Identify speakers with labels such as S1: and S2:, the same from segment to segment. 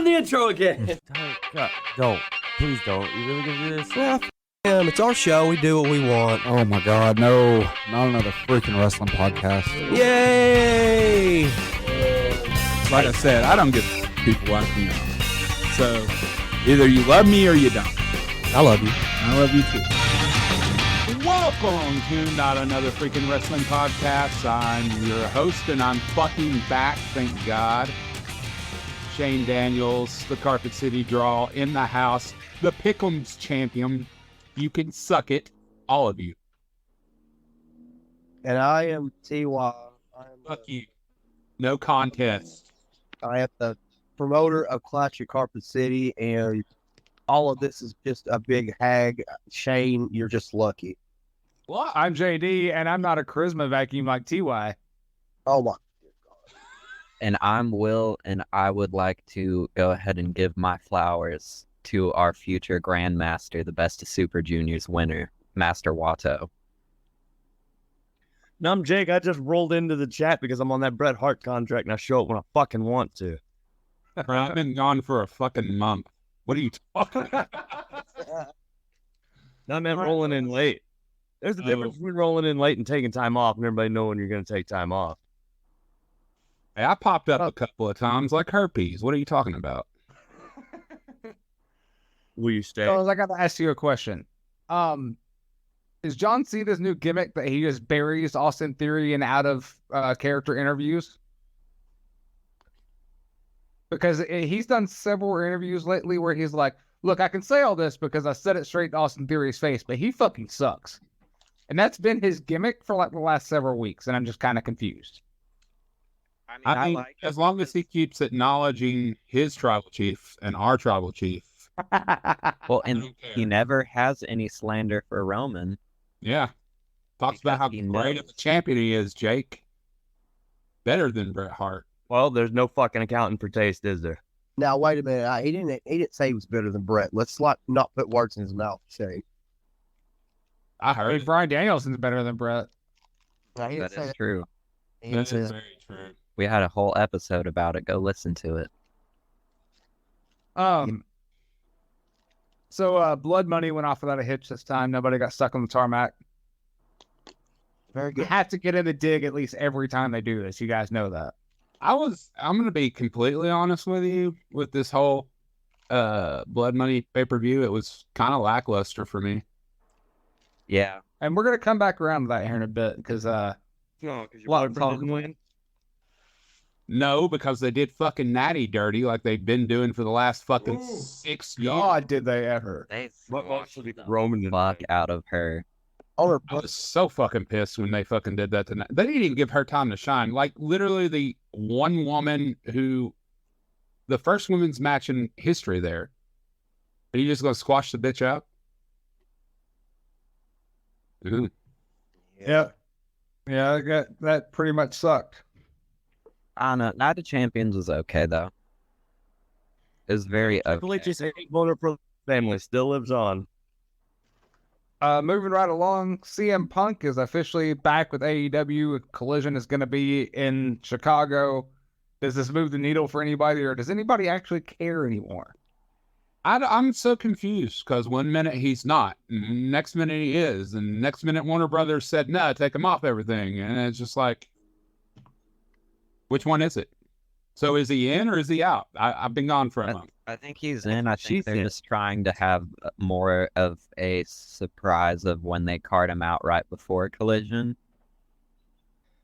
S1: the intro again.
S2: Don't. Please don't. You really gonna do this?
S3: Well, him. It's our show. We do what we want.
S2: Oh my god, no. Not another freaking wrestling podcast.
S3: Yay!
S4: Like I said, I don't give people watching me. So either you love me or you don't.
S3: I love you.
S4: I love you too. Welcome to Not Another Freaking Wrestling Podcast. I'm your host and I'm fucking back, thank God. Shane Daniels, the Carpet City Draw in the house, the Pick'ems champion. You can suck it, all of you.
S3: And I am T.Y.
S4: Fuck you. No contest.
S3: I am the promoter of Clash of Carpet City, and all of this is just a big hag. Shane, you're just lucky.
S5: Well, I'm JD, and I'm not a charisma vacuum like TY.
S3: Oh my.
S6: And I'm Will, and I would like to go ahead and give my flowers to our future Grandmaster, the Best of Super Juniors winner, Master Watto.
S1: No, I'm Jake. I just rolled into the chat because I'm on that Bret Hart contract and I show up when I fucking want to.
S4: I've been gone for a fucking month. What are you talking about?
S1: No, I meant rolling in late. There's a difference between rolling in late and taking time off and everybody knowing you're going to take time off.
S4: Hey, I popped up a couple of times like herpes. What are you talking about?
S1: Will you stay?
S5: So I got to ask you a question. Is John Cena's new gimmick that he just buries Austin Theory in out of character interviews? Because he's done several interviews lately where he's like, look, I can say all this because I said it straight to Austin Theory's face, but he fucking sucks. And that's been his gimmick for like the last several weeks, and I'm just kind of confused.
S4: I mean, as long as he keeps acknowledging his tribal chief and our tribal chief.
S6: Well, and he never has any slander for Roman.
S4: Yeah. Talks about how great of a champion he is, Jake. Better than Bret Hart.
S1: Well, there's no fucking accounting for taste, is there?
S3: Now wait a minute. He didn't say he was better than Brett. Let's not put words in his mouth, Shane.
S4: I
S5: I
S4: heard
S5: mean,
S4: it.
S5: Bryan Danielson's better than Brett.
S3: No, he didn't
S6: That
S3: say
S6: is
S3: that.
S6: true.
S3: He didn't
S4: That
S3: say
S4: is
S3: that.
S4: very true.
S6: We had a whole episode about it. Go listen to it.
S5: So Blood Money went off without a hitch this time. Nobody got stuck on the tarmac.
S3: Very
S5: You
S3: good.
S5: have to get in the dig at least every time they do this. You guys know that.
S4: I'm going to be completely honest with you with this whole Blood Money pay-per-view. It was kind of lackluster for me.
S6: Yeah.
S5: And we're going to come back around to that here in a bit because
S1: No, because
S5: a lot of talk.
S1: win.
S4: No, because they did fucking Natty dirty like they've been doing for the last fucking 6 years.
S5: God, did they ever.
S6: They
S1: What
S6: squashed
S1: did
S6: the
S1: Roman did?
S6: fuck out of her.
S3: On her
S4: I was so fucking pissed when they fucking did that tonight. They didn't even give her time to shine. Like, literally the one woman the first women's match in history there. Are you just going to squash the bitch out? Ooh.
S5: Yeah. Yeah, that pretty much sucked.
S6: I don't know. Night of Champions was okay, though. It was very
S1: Triple
S6: okay.
S1: H's voter pro family still lives on.
S5: Moving right along, CM Punk is officially back with AEW. Collision is going to be in Chicago. Does this move the needle for anybody, or does anybody actually care anymore?
S4: I'm so confused because one minute he's not, and next minute he is, and next minute Warner Brothers said, no, take him off everything. And it's just like, which one is it? So is he in or is he out? I've been gone for a month.
S6: I think he's in. I think
S1: She's
S6: they're
S1: in.
S6: just trying to have more of a surprise of when they card him out right before Collision.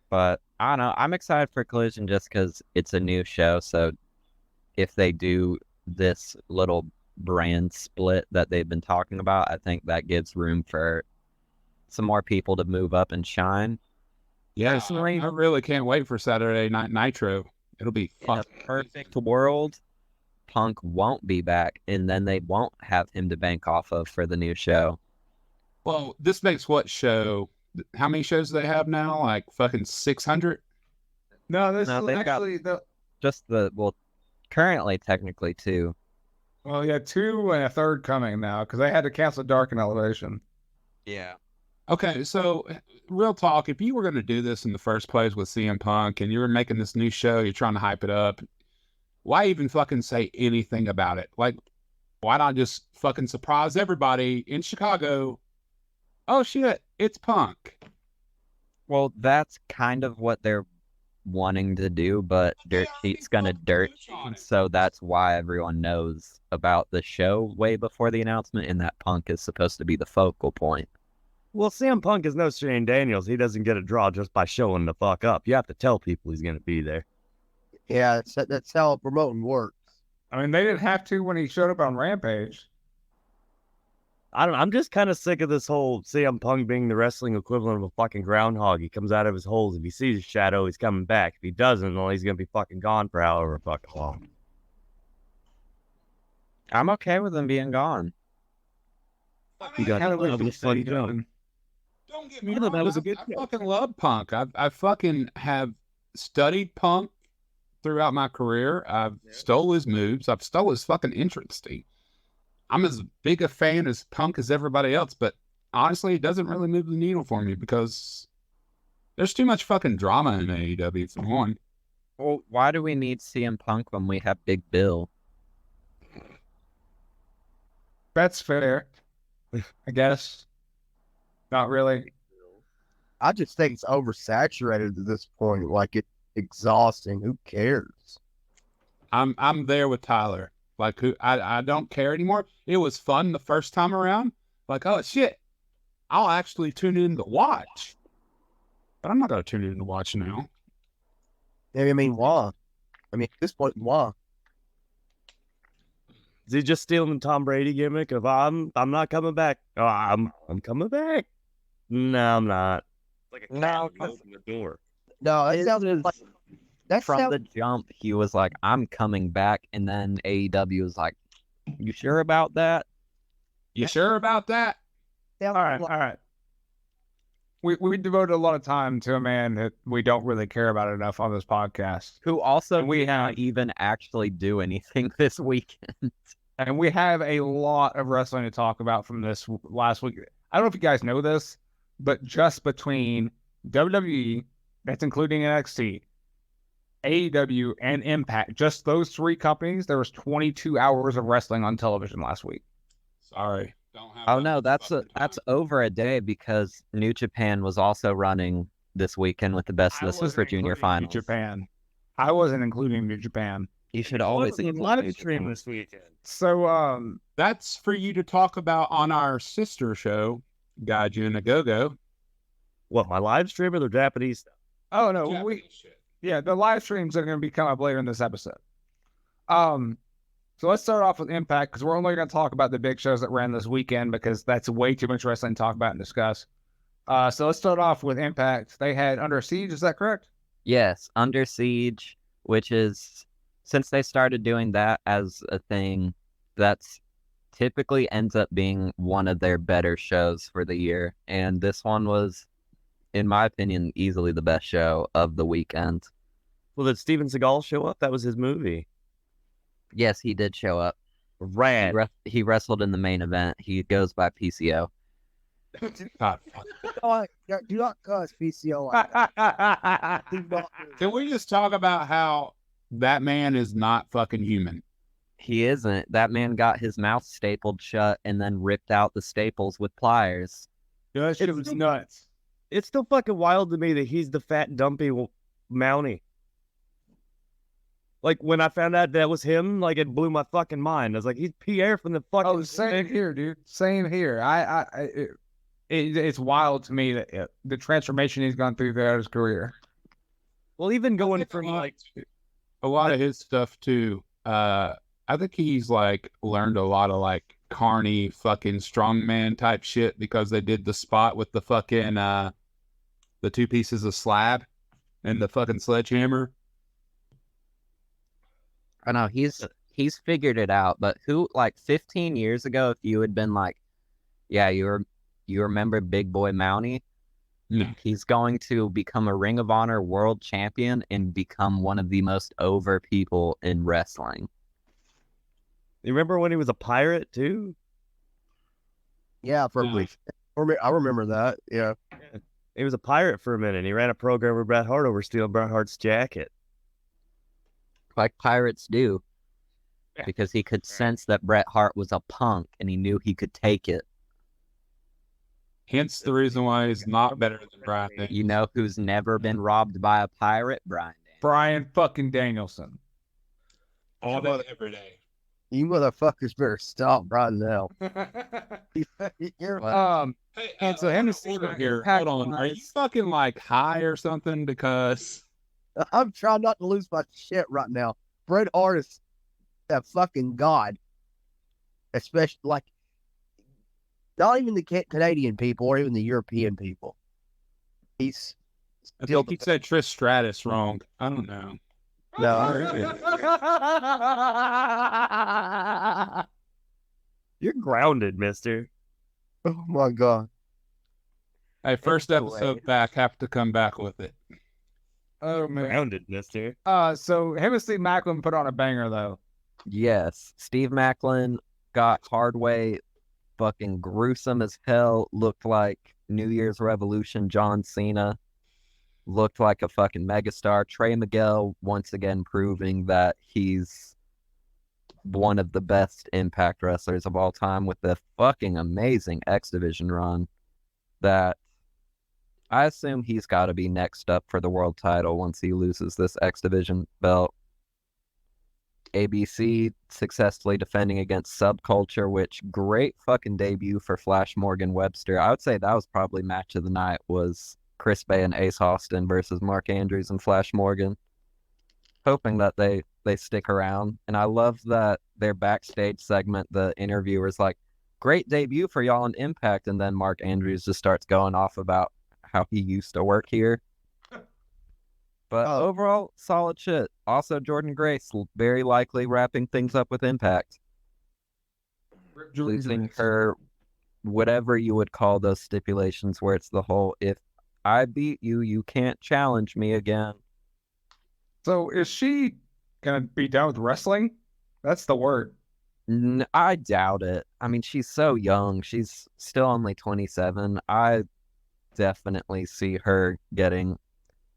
S6: But I don't know. I'm excited for Collision just because it's a new show. So if they do this little brand split that they've been talking about, I think that gives room for some more people to move up and shine.
S4: Yes, I really can't wait for Saturday Night Nitro. It'll be
S6: In
S4: fun.
S6: a perfect world, Punk won't be back, and then they won't have him to bank off of for the new show.
S4: Well, this makes what show? How many shows do they have now? Like fucking 600?
S5: No, this
S6: No,
S5: is
S6: they've got-
S5: actually
S6: Just currently technically two.
S5: well, yeah, 2 and a third coming now because they had to cancel Dark and Elevation.
S6: Yeah.
S4: Okay, so real talk, if you were going to do this in the first place with CM Punk and you were making this new show, you're trying to hype it up, why even fucking say anything about it? Like, why not just fucking surprise everybody in Chicago? Oh shit, it's Punk.
S6: Well, that's kind of what they're wanting to do, but Dirt Sheet's gonna dirt sheet, so that's why everyone knows about the show way before the announcement, and that Punk is supposed to be the focal point.
S1: Well, CM Punk is no Shane Daniels. He doesn't get a draw just by showing the fuck up. You have to tell people he's going to be there.
S3: Yeah, that's how promoting works.
S5: I mean, they didn't have to when he showed up on Rampage.
S1: I'm just kind of sick of this whole CM Punk being the wrestling equivalent of a fucking groundhog. He comes out of his holes. If he sees a shadow, he's coming back. If he doesn't, well, he's going to be fucking gone for however fucking long.
S6: I'm okay with him being gone.
S1: You got
S4: Kinda wish
S1: to
S4: he stayed gone. Don't get me wrong, I fucking love Punk. I fucking have studied Punk throughout my career. I've stole his moves. I've stole his fucking entrance theme. I'm as big a fan as Punk as everybody else, but honestly, it doesn't really move the needle for me because there's too much fucking drama in AEW for one.
S6: Well, why do we need CM Punk when we have Big Bill?
S5: That's fair, I guess. Not really.
S3: I just think it's oversaturated at this point. Like, it's exhausting. Who cares?
S4: I'm there with Tyler. Like, I don't care anymore. It was fun the first time around. Like, oh shit, I'll actually tune in to watch. But I'm not gonna tune in to watch now.
S3: I mean, why? I mean, at this point, why?
S1: Is he just stealing the Tom Brady gimmick of I'm not coming back? Oh, I'm coming back. No, I'm not. Like a cat open the door.
S3: No, it sounds like that
S6: From
S3: sounds
S6: the jump, he was like, I'm coming back. And then AEW was like, you sure about that?
S4: You sure about that?
S5: All right. We devoted a lot of time to a man that we don't really care about enough on this podcast.
S6: Who also
S5: And we
S6: did not
S5: have-
S6: even actually do anything this weekend.
S5: And we have a lot of wrestling to talk about from this last week. I don't know if you guys know this, but just between WWE, that's including NXT, AEW, and Impact, just those three companies, there was 22 hours of wrestling on television last week.
S4: Sorry. Don't have
S6: Oh
S4: that
S6: no,
S4: much
S6: that's
S4: fucking
S6: that's
S4: time.
S6: over a day because New Japan was also running this weekend with the Best of the Super Junior finals.
S5: Japan. I wasn't including New Japan.
S6: You should always
S1: live stream this weekend.
S5: So,
S4: That's for you to talk about on our sister show, Gaiju and a Go-Go.
S1: What, my live stream or the Japanese stuff?
S5: oh no,
S4: Japanese shit.
S5: yeah, the live streams are going to be coming up later in this episode. So let's start off with Impact because we're only going to talk about the big shows that ran this weekend because that's way too much wrestling to talk about and discuss. So let's start off with Impact. They had Under Siege, is that correct?
S6: Yes, Under Siege, which is, since they started doing that as a thing, that's typically ends up being one of their better shows for the year. And this one was, in my opinion, easily the best show of the weekend.
S1: Well, did Steven Seagal show up? That was his movie.
S6: Yes, he did show up.
S1: Rad.
S6: He wrestled in the main event. He goes by PCO.
S4: God, fuck.
S3: do not cuss PCO.
S4: Can we just talk about how that man is not fucking human?
S6: He isn't. That man got his mouth stapled shut and then ripped out the staples with pliers.
S5: Yeah, it was nuts.
S1: It's still fucking wild to me that he's the fat, dumpy Mountie. Like, when I found out that was him, like, it blew my fucking mind. I was like, he's Pierre from the fucking...
S5: Oh, same here, dude. Same here. It's wild to me that the transformation he's gone through throughout his career.
S1: Well, even going from, like...
S4: A lot of his stuff, too. I think he's, like, learned a lot of, like, carny fucking strongman type shit because they did the spot with the fucking, the two pieces of slab and the fucking sledgehammer.
S6: I know he's figured it out, but who, like 15 years ago, if you had been like, yeah, you remember Big Boy Mountie?
S4: No.
S6: He's going to become a Ring of Honor world champion and become one of the most over people in wrestling.
S1: You remember when he was a pirate, too?
S3: Yeah, for
S4: Yeah.
S3: I remember that. Yeah.
S1: He was a pirate for a minute. He ran a program with Bret Hart over stealing Bret Hart's jacket.
S6: like pirates do,
S4: Yeah.
S6: because he could sense that Bret Hart was a punk and he knew he could take it.
S4: Hence the reason why he's not better than Brian Danielson.
S6: You know who's never been robbed by a pirate? Brian Danielson.
S5: Brian fucking Danielson.
S4: All day, every day.
S3: You motherfuckers better stop right now. You're
S4: Hey,
S5: And so him to see
S4: order
S5: the
S4: here.
S5: impact
S4: Hold on. Are you
S5: wise-
S4: fucking like high or something? Because
S3: I'm trying not to lose my shit right now. Bret Hart is a fucking god. Especially like not even the Canadian people or even the European people. He's
S4: I
S3: still
S4: think he said Trish Stratus wrong. I don't know.
S1: You're grounded, mister.
S3: oh my god.
S4: Hey, first
S3: Anyway.
S4: episode back. Have to come back with it.
S5: Oh man.
S1: Grounded, mister.
S5: So him and Steve Macklin put on a banger though.
S6: Yes, Steve Macklin got Hardway fucking gruesome as hell. Looked like New Year's Revolution John Cena. Looked like a fucking megastar. Trey Miguel once again proving that he's one of the best Impact wrestlers of all time with the fucking amazing X Division run that I assume he's got to be next up for the world title once he loses this X Division belt. ABC successfully defending against Subculture, which great fucking debut for Flash Morgan Webster. I would say that was probably match of the night was Chris Bay and Ace Austin versus Mark Andrews and Flash Morgan. Hoping that they stick around. And I love that their backstage segment, the interviewer's like, great debut for y'all in Impact. And then Mark Andrews just starts going off about how he used to work here. But overall, solid shit. Also, Jordan Grace, very likely wrapping things up with Impact. Losing her, whatever you would call those stipulations, where it's the whole, if I beat you, you can't challenge me again.
S5: So is she gonna be done with wrestling? That's the word.
S6: I doubt it. I mean, she's so young. She's still only 27. I definitely see her getting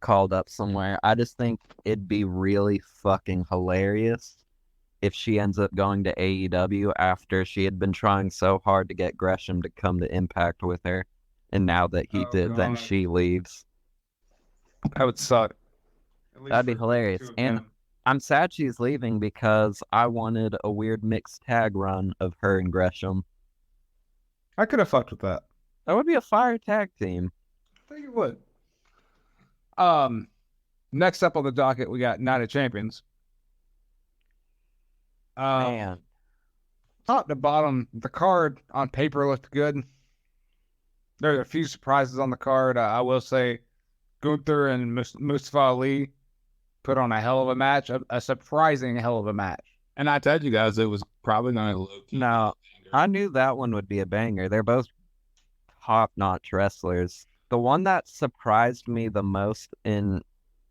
S6: called up somewhere. I just think it'd be really fucking hilarious if she ends up going to AEW after she had been trying so hard to get Gresham to come to Impact with her. And now that he did, then
S5: God.
S6: she leaves.
S5: That would suck.
S6: That'd be hilarious. And I'm sad she's leaving because I wanted a weird mixed tag run of her and Gresham.
S5: I could have fucked with that.
S6: That would be a fire tag team.
S5: I think it would. Next up on the docket, we got Night of Champions.
S6: Man.
S5: Top to bottom, the card on paper looked good. There are a few surprises on the card. I will say Gunther and Mustafa Ali put on a hell of a match, a surprising hell of a match.
S4: And I told you guys it was probably going to look.
S6: No, I knew that one would be a banger. They're both top-notch wrestlers. The one that surprised me the most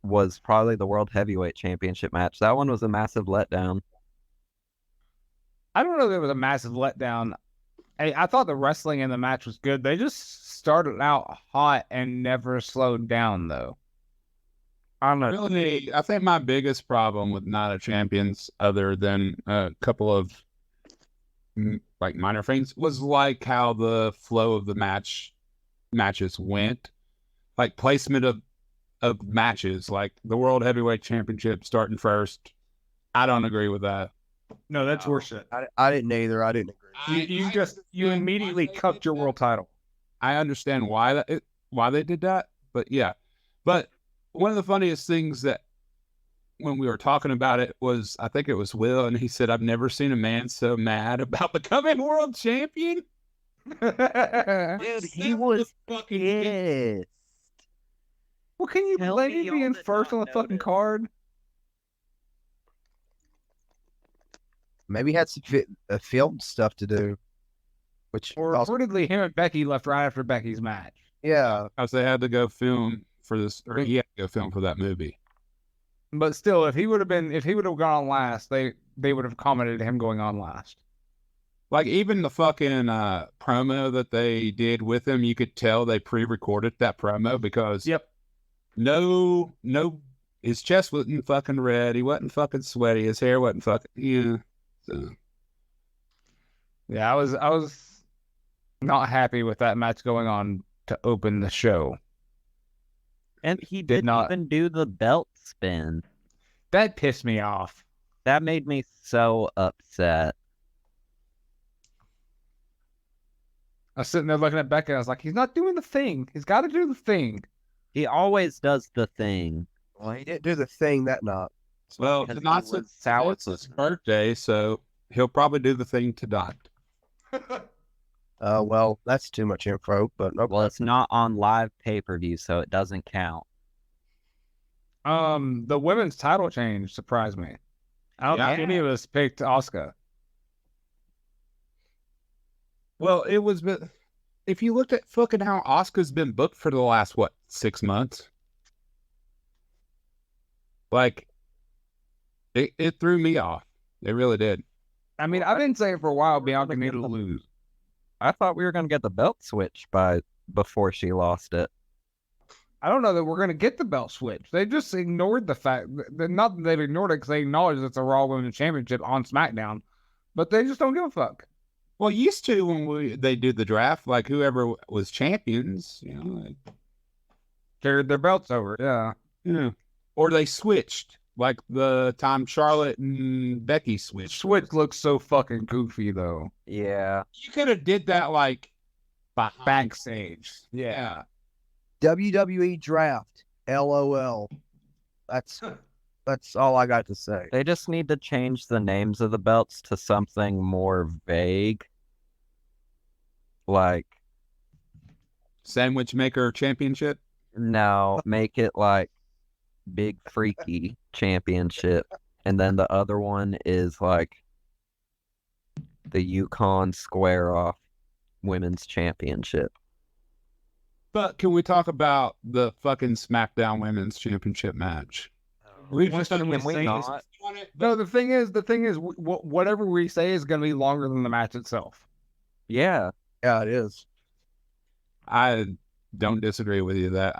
S6: was probably the World Heavyweight Championship match. That one was a massive letdown.
S5: I don't know if it was a massive letdown. I thought the wrestling in the match was good. They just started out hot and never slowed down, though.
S6: I don't know.
S4: Really, I think my biggest problem with Night of Champions, other than a couple of like minor things, was like how the flow of the matches went, like placement of matches, like the World Heavyweight Championship starting first. I don't agree with that.
S5: No, that's horseshit.
S3: I didn't either. I didn't agree.
S5: You immediately cupped your world title.
S4: I understand why they did that, but yeah. But one of the funniest things that when we were talking about it was, I think it was Will, and he said, "I've never seen a man so mad about becoming world champion."
S6: Dude, he was
S4: fucking
S6: pissed.
S5: Well, can you
S6: Tell
S5: blame
S6: me
S5: me
S6: y'all
S5: being
S6: did
S5: first
S6: not
S5: on the
S6: know
S5: fucking
S6: this.
S5: card?
S3: Maybe he had some film stuff to do. Which
S5: Or
S3: also,
S5: reportedly, him and Becky left right after Becky's match.
S3: yeah.
S4: Because they had to go film for this, or he had to go film for that movie.
S5: But still, if he would have gone on last, they would have commented him going on last.
S4: Like even the fucking promo that they did with him, you could tell they pre-recorded that promo because
S5: Yep.
S4: no His chest wasn't fucking red. He wasn't fucking sweaty. His hair wasn't fucking So.
S5: Yeah, I was not happy with that match going on to open the show.
S6: And he didn't
S5: not-
S6: even do the belt spin.
S5: That pissed me off.
S6: That made me so upset.
S5: I was sitting there looking at Becca, and I was like, he's not doing the thing. He's got to do the thing.
S6: He always does the thing.
S3: Well, he didn't do the thing that night.
S4: Well,
S6: Because
S4: tonight's
S6: he was sour.
S4: it's his birthday, so he'll probably do the thing tonight.
S3: Well, that's too much info, but no.
S6: Well, it's not on live pay-per-view, so it doesn't count.
S5: The women's title change surprised me. I don't think any of us picked Asuka.
S4: Well, it was, but if you looked at fucking how Asuka's been booked for the last, 6 months? Like, it threw me off. It really did.
S5: I mean, I've been saying for a while Bianca needed to lose.
S6: I thought we were going to get the belt switch before she lost it.
S5: I don't know that we're going to get the belt switch. They just ignored the fact that not that they've ignored it because they acknowledge it's a Raw Women's Championship on SmackDown, but they just don't give a fuck.
S4: Well, used to when they did the draft, like whoever was champions,
S5: Carried their belts over. Yeah.
S4: Or they switched, like the time Charlotte and Becky switched.
S5: Switch looks so fucking goofy though.
S6: Yeah.
S4: You could have did that like
S5: Backstage.
S4: Yeah.
S3: WWE draft. LOL. That's all I got to say.
S6: They just need to change the names of the belts to something more vague. Like,
S4: Sandwich Maker Championship.
S6: no, make it like Big Freaky Championship. And then the other one is like the Yukon Square Off Women's Championship.
S4: But can we talk about the fucking SmackDown Women's Championship match? We just
S6: Can we not?
S5: No, the thing is, whatever we say is going to be longer than the match itself.
S6: Yeah.
S3: Yeah, it is.
S4: I don't disagree with you that.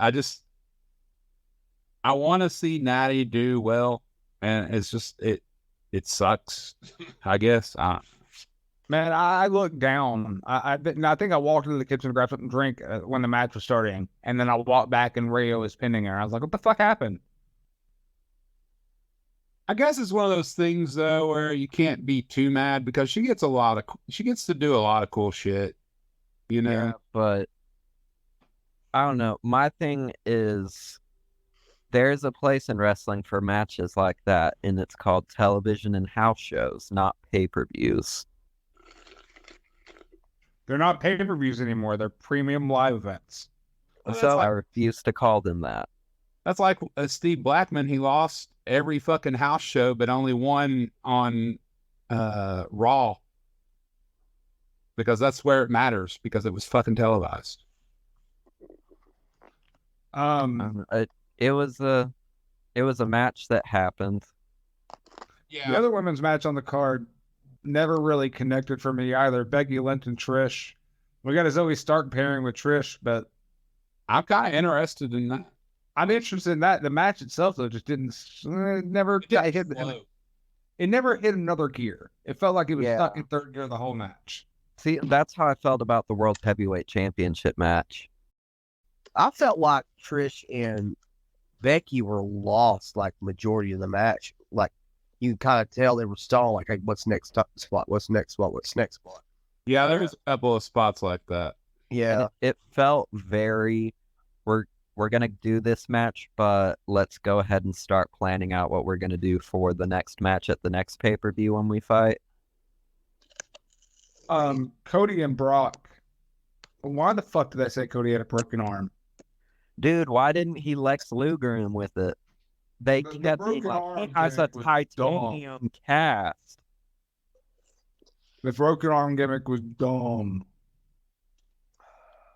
S4: I want to see Natty do well, and it's just it sucks. I guess.
S5: Man, I looked down. I think I walked into the kitchen to grab something to drink when the match was starting, and then I walked back and Rayo was pinning her. I was like, "What the fuck happened?"
S4: I guess it's one of those things though where you can't be too mad because she gets to do a lot of cool shit.
S6: Yeah, but I don't know. My thing is there's a place in wrestling for matches like that, and it's called television and house shows, not pay-per-views.
S5: They're not pay-per-views anymore. They're premium live events.
S4: Well,
S6: So I refuse to call them that.
S4: That's like Steve Blackman. He lost every fucking house show, but only won on Raw because that's where it matters because it was fucking televised.
S6: It was a match that happened.
S4: Yeah.
S5: The other women's match on the card never really connected for me either. Becky Lynch and Trish. We got a Zoe Stark pairing with Trish, but
S4: I'm kind of interested in that.
S5: I'm interested in that. The match itself, though, just didn't. It never hit. It never hit another gear. It felt like it was stuck in third gear the whole match.
S6: See, that's how I felt about the World Heavyweight Championship match.
S3: I felt like Trish and Becky were lost like majority of the match. Like you can kind of tell they were stalling. Like, hey, what's next spot? What's next spot? What's next spot?
S4: Yeah, there's a couple of spots like that.
S3: Yeah,
S6: It felt very, we're going to do this match, but let's go ahead and start planning out what we're going to do for the next match at the next pay-per-view when we fight.
S5: Cody and Brock. Why the fuck did I say Cody had a broken arm?
S6: Dude, why didn't he Lex Luger him with it? They
S5: The
S6: kept being
S5: broken
S6: like,
S5: arm
S6: he has a
S5: gimmick was
S6: titanium cast.
S5: The broken arm gimmick was dumb.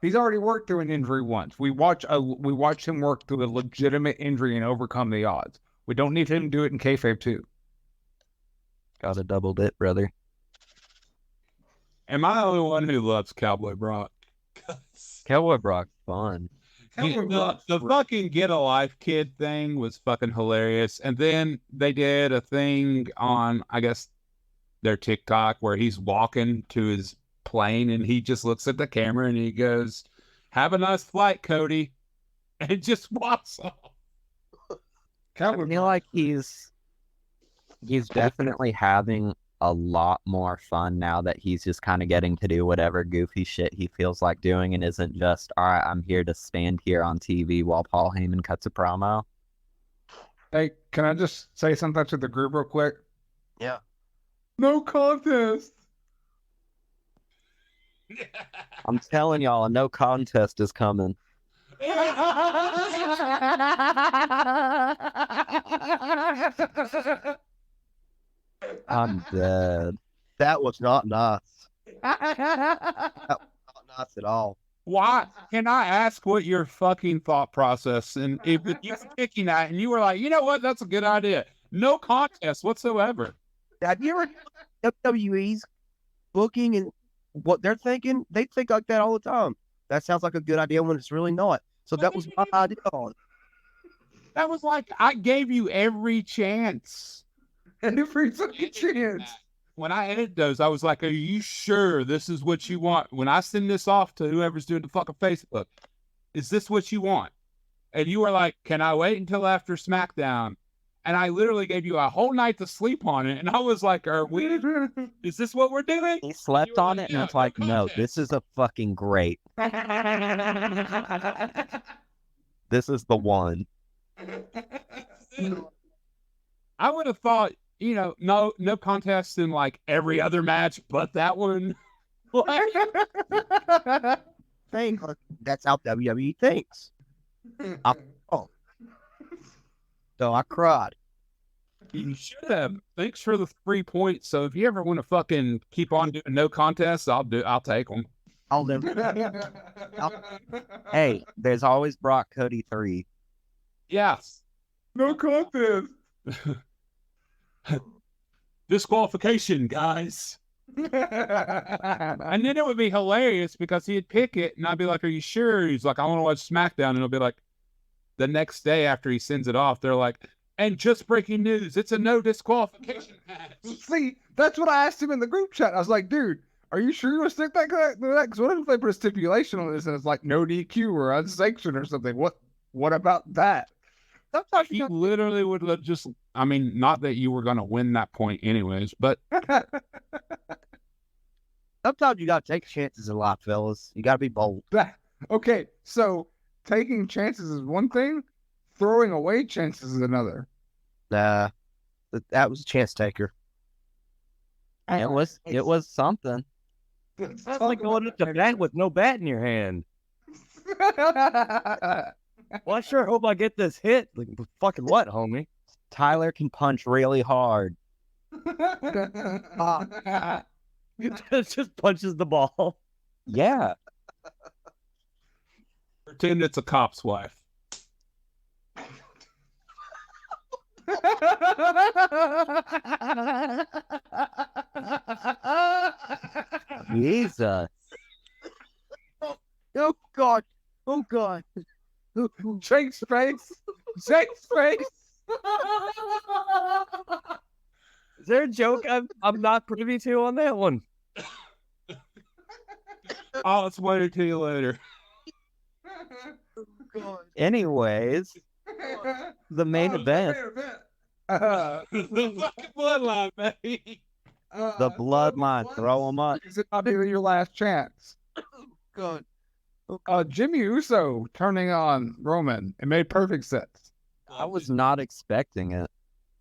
S5: He's already worked through an injury once. We watched him work through a legitimate injury and overcome the odds. We don't need him to do it in kayfabe too.
S6: Got a double dip, brother.
S4: Am I the only one who loves Cowboy Brock?
S6: Cowboy Brock's fun.
S4: The fucking Get a Life Kid thing was fucking hilarious. And then they did a thing on, I guess, their TikTok where he's walking to his plane and he just looks at the camera and he goes, "Have a nice flight, Cody," and just walks off.
S6: I feel like he's definitely having a lot more fun now that he's just kind of getting to do whatever goofy shit he feels like doing and isn't just, all right, I'm here to stand here on TV while Paul Heyman cuts a promo.
S5: Hey, can I just say something to the group real quick?
S3: Yeah.
S5: No contest.
S6: I'm telling y'all, a no contest is coming. I'm dead.
S3: That was not nice. That was not nice at all.
S4: Why? Can I ask what your fucking thought process? And if you were picking that and you were like, you know what, that's a good idea. No contest whatsoever.
S3: Have you ever WWE's booking and what they're thinking? They think like that all the time. That sounds like a good idea when it's really not. So that was my idea on it.
S4: That was like, I gave you every chance.
S5: Every fucking chance.
S4: When I edit those, I was like, are you sure this is what you want? When I send this off to whoever's doing the fucking Facebook, is this what you want? And you were like, can I wait until after SmackDown? And I literally gave you a whole night to sleep on it. And I was like, is this what we're doing?
S6: He slept
S4: You were
S6: on
S4: like,
S6: it, and
S4: yeah,
S6: it's like, no,
S4: contest.
S6: this is a fucking great. This is the one.
S4: I would have thought, no contest in like every other match, but that one.
S3: Thing. That's how WWE thinks. So I cried.
S4: You should have. Thanks for the 3 points. So if you ever want to fucking keep on doing no contests, I'll take them.
S3: I'll never.
S6: Hey, there's always Brock Cody 3.
S4: Yes.
S5: No contest.
S4: Disqualification, guys. And then it would be hilarious because he'd pick it and I'd be like, are you sure? He's like, I want to watch SmackDown. And it'll be like, the next day after he sends it off, they're like, and just breaking news, it's a no disqualification match.
S5: See, that's what I asked him in the group chat. I was like, dude, are you sure you want to stick that? Because what if they put a stipulation on this and it's like no DQ or unsanctioned or something? What about that?
S3: Sometimes
S4: You literally would have just, I mean, not that you were going to win that point anyways, but
S3: sometimes you gotta take chances in life, fellas. You gotta be bold.
S5: Okay, so taking chances is one thing, throwing away chances is another.
S3: Nah, that was a chance taker.
S6: It was something.
S1: That's like going up to bat with no bat in your hand. Well, I sure hope I get this hit. Like, fucking what, homie?
S6: Tyler can punch really hard.
S1: It just punches the ball.
S6: Yeah.
S4: pretend it's a cop's wife.
S6: Jesus.
S3: Oh God! Oh God!
S5: Jake's face. Jake's face.
S1: Is there a joke I'm not privy to on that one?
S4: I'll explain it to you later.
S3: God.
S6: Anyways, the main event,
S4: The fucking bloodline, baby.
S6: the bloodline, throw them up.
S5: Is it not be your last chance?
S3: God.
S5: Jimmy Uso turning on Roman. It made perfect sense.
S6: I was not expecting it.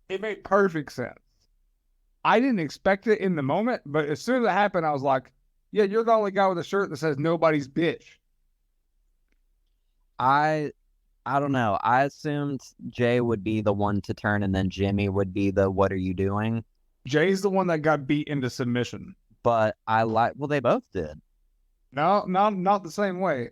S5: It made perfect sense. I didn't expect it in the moment, but as soon as it happened, I was like, yeah, you're the only guy with a shirt that says nobody's bitch.
S6: I don't know. I assumed Jay would be the one to turn and then Jimmy would be the what are you doing?
S5: Jay's the one that got beat into submission.
S6: But well, they both did.
S5: No, not the same way.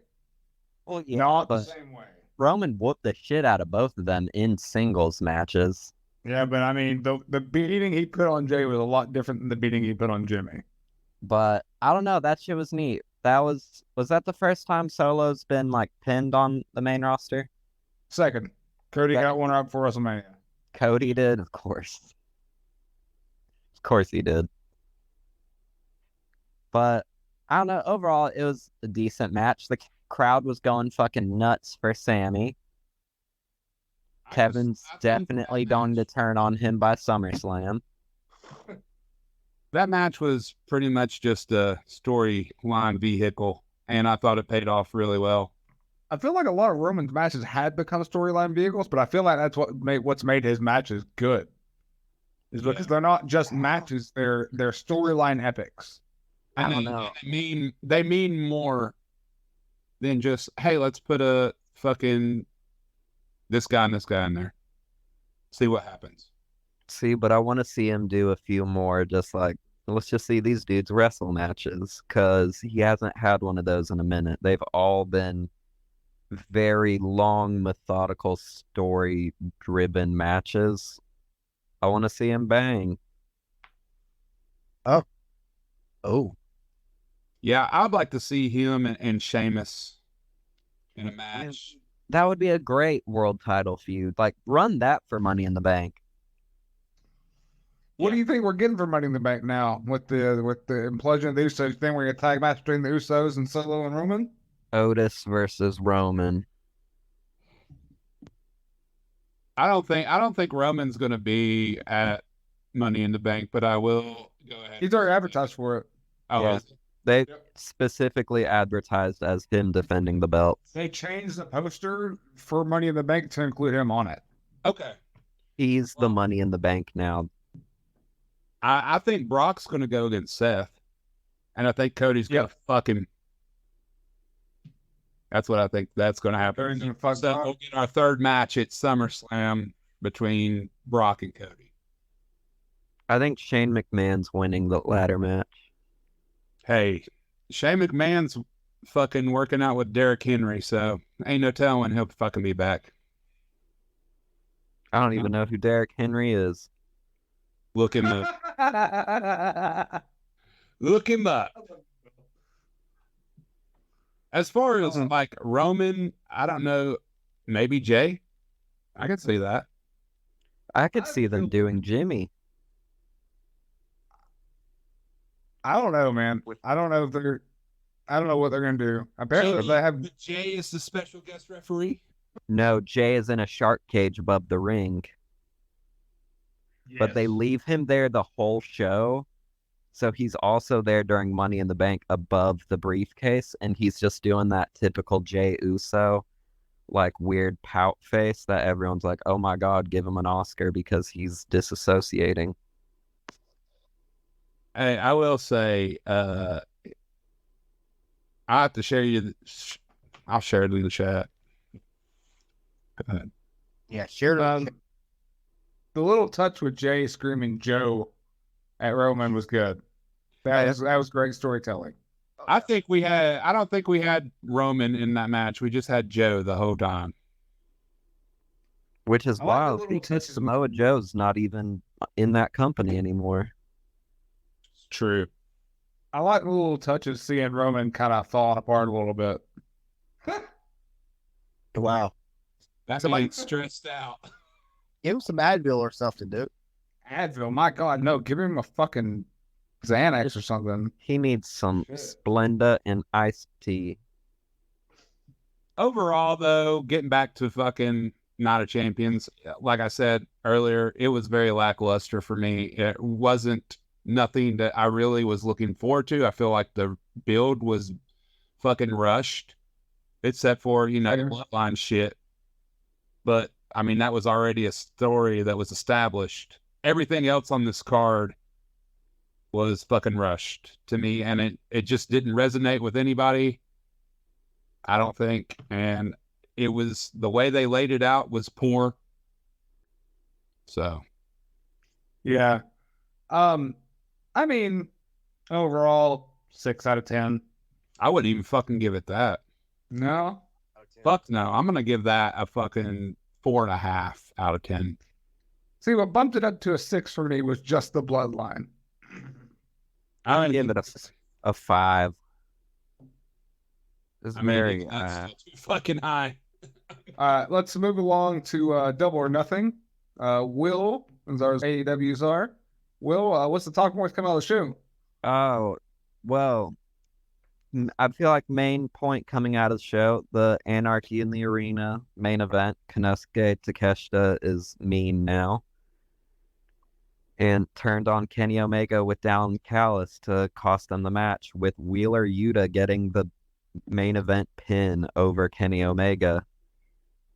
S6: Well, yeah,
S5: Not the
S6: but
S5: same way.
S6: Roman whooped the shit out of both of them in singles matches.
S5: Yeah, but I mean, the beating he put on Jay was a lot different than the beating he put on Jimmy.
S6: But I don't know. That shit was neat. was that the first time Solo's been like pinned on the main roster?
S5: Second, Cody got one up for WrestleMania.
S6: Cody did, of course. Of course he did. But I don't know. Overall, it was a decent match. The crowd was going fucking nuts for Sammy. Kevin's definitely going to turn on him by SummerSlam.
S4: That match was pretty much just a storyline vehicle, and I thought it paid off really well.
S5: I feel like a lot of Roman's matches had become storyline vehicles, but I feel like that's what's made his matches good. Is because they're not just matches; they're storyline epics.
S6: I don't know.
S4: They mean more than just, hey, let's put a fucking this guy and this guy in there. See what happens.
S6: See, but I want to see him do a few more, just like, let's just see these dudes wrestle matches, because he hasn't had one of those in a minute. They've all been very long, methodical, story-driven matches. I want to see him bang.
S3: Oh,
S4: Yeah, I'd like to see him and Sheamus in a match.
S6: That would be a great world title feud. Like, run that for Money in the Bank.
S5: What do you think we're getting for Money in the Bank now with the implosion of the Usos thing? We're gonna tag match between the Usos and Solo and Roman.
S6: Otis versus Roman.
S4: I don't think Roman's going to be at Money in the Bank, but I will go ahead.
S5: He's already advertised for it.
S4: Oh,
S6: Yeah. They specifically advertised as him defending the belt.
S5: They changed the poster for Money in the Bank to include him on it.
S4: okay.
S6: He's the Money in the Bank now.
S4: I think Brock's going to go against Seth, and I think Cody's going to fuck him. That's what I think that's going to happen.
S5: Cody's gonna fuck
S4: So
S5: Brock?
S4: we'll get our third match at SummerSlam between Brock and Cody.
S6: I think Shane McMahon's winning the ladder match.
S4: Hey, Shane McMahon's fucking working out with Derrick Henry, so ain't no telling when he'll fucking be back.
S6: I don't even know who Derrick Henry is.
S4: Look him up. Look him up. As far as like Roman, I don't know, maybe Jay. I can see that.
S6: I could see them doing Jimmy.
S5: I don't know, man. I don't know what they're gonna do. Apparently, they have.
S4: But Jay is the special guest referee.
S6: No, Jay is in a shark cage above the ring. But they leave him there the whole show. So he's also there during Money in the Bank above the briefcase. And he's just doing that typical Jay Uso, like weird pout face that everyone's like, oh my God, give him an Oscar because he's disassociating.
S4: Hey, I will say, I have to share you. I'll share it in the chat. Go ahead.
S3: yeah, sure.
S5: The little touch with Jay screaming Joe at Roman was good. That was great storytelling.
S4: I don't think we had Roman in that match. We just had Joe the whole time.
S6: Which is
S5: I like the
S6: wild
S5: little
S6: because
S5: touches.
S6: Samoa Joe's not even in that company anymore.
S4: It's true.
S5: I like the little touches seeing Roman kind of falling apart a little bit.
S3: Wow.
S4: That
S3: Somebody-
S4: man's stressed out.
S3: Give him some Advil or something, dude.
S5: Advil, my God, no, give him a fucking Xanax or something.
S6: He needs some
S5: Shit.
S6: Splenda and iced tea.
S4: Overall, though, getting back to fucking Night of Champions, like I said earlier, it was very lackluster for me. It wasn't nothing that I really was looking forward to. I feel like the build was fucking rushed, except for, the bloodline shit. But, I mean, that was already a story that was established. Everything else on this card was fucking rushed to me, and it just didn't resonate with anybody, I don't think. And it was, the way they laid it out was poor. So,
S5: Yeah. I mean, overall, 6 out of 10.
S4: I wouldn't even fucking give it that.
S5: No?
S4: Fuck no. I'm going to give that a fucking 4.5 out of 10.
S5: See, what bumped it up to a 6 for me was just the bloodline.
S6: I'm gonna give it a 5. It's
S4: I mean,
S6: very
S4: that's still too fucking high.
S5: Let's move along to Double or Nothing. Will, as our AEW czar. Will, what's the talking points coming out of the show?
S6: Oh, well, I feel like main point coming out of the show, the Anarchy in the Arena main event, Konosuke Takeshita is mean now and turned on Kenny Omega with Down Callis to cost them the match, with Wheeler Yuta getting the main event pin over Kenny Omega,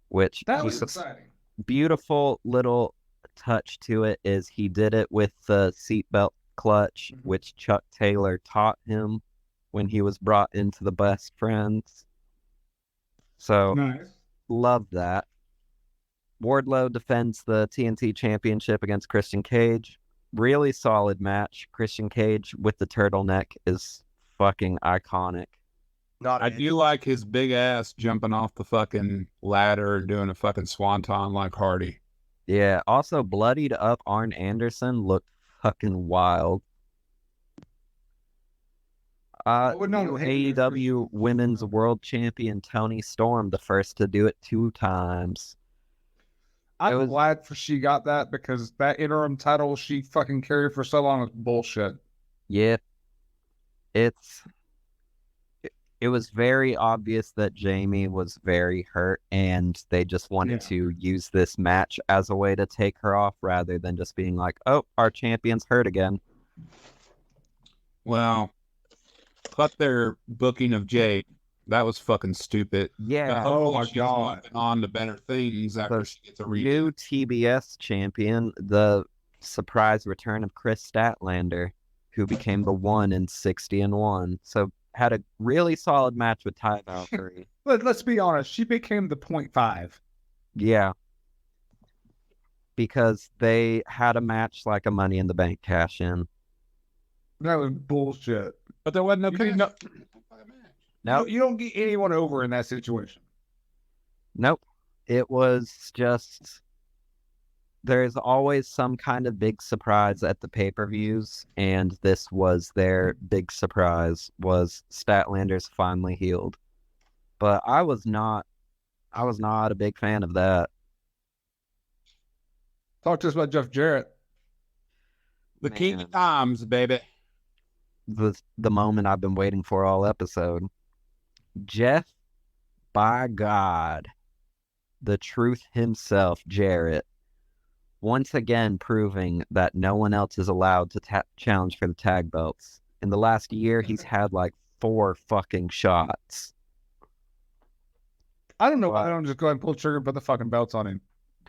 S6: which
S5: That was
S6: he's
S5: exciting.
S6: beautiful little touch to it is he did it with the seatbelt clutch, which Chuck Taylor taught him when he was brought into the Best Friends. So
S5: Nice.
S6: love that. Wardlow defends the TNT Championship against Christian Cage. Really solid match. Christian Cage with the turtleneck is fucking iconic.
S3: Not
S4: I
S3: a-
S4: do like his big ass jumping off the fucking ladder, doing a fucking swanton like Hardy.
S6: Yeah, also bloodied up Arn Anderson looked fucking wild.
S5: would not
S6: New
S5: have hated if
S6: AEW Women's World Champion Toni Storm, the first to do it 2 times.
S5: I'm
S6: It was-
S5: glad she got that because that interim title she fucking carried for so long was bullshit.
S6: Yeah, it was very obvious that Jamie was very hurt, and they just wanted to use this match as a way to take her off rather than just being like, "Oh, our champion's hurt again."
S4: Well, cut their booking of Jade. That was fucking stupid.
S6: Yeah,
S5: Oh my
S4: She's
S5: God.
S4: moving on to better things after
S6: The
S4: she gets a read.
S6: new TBS champion, the surprise return of Chris Statlander, who became the 1 in 60-1. So had a really solid match with Ty Valkyrie.
S5: Let's be honest, she became the 0.5.
S6: Yeah. Because they had a match like a Money in the Bank cash in.
S5: That was bullshit.
S4: But there wasn't no
S5: You
S4: cash.
S5: did not-
S6: Nope.
S5: You don't get anyone over in that situation.
S6: Nope. It was just there's always some kind of big surprise at the pay-per-views, and this was their big surprise was Statlander's finally healed. But I was not a big fan of that.
S5: Talk to us about Jeff Jarrett.
S4: The king
S6: Man.
S4: of times, baby.
S6: The moment I've been waiting for all episode. Jeff, by God, the truth himself, Jarrett, once again proving that no one else is allowed to challenge for the tag belts. In the last year, he's had like 4 fucking shots.
S5: I don't know why I don't just go ahead and pull the trigger and put the fucking belts on him.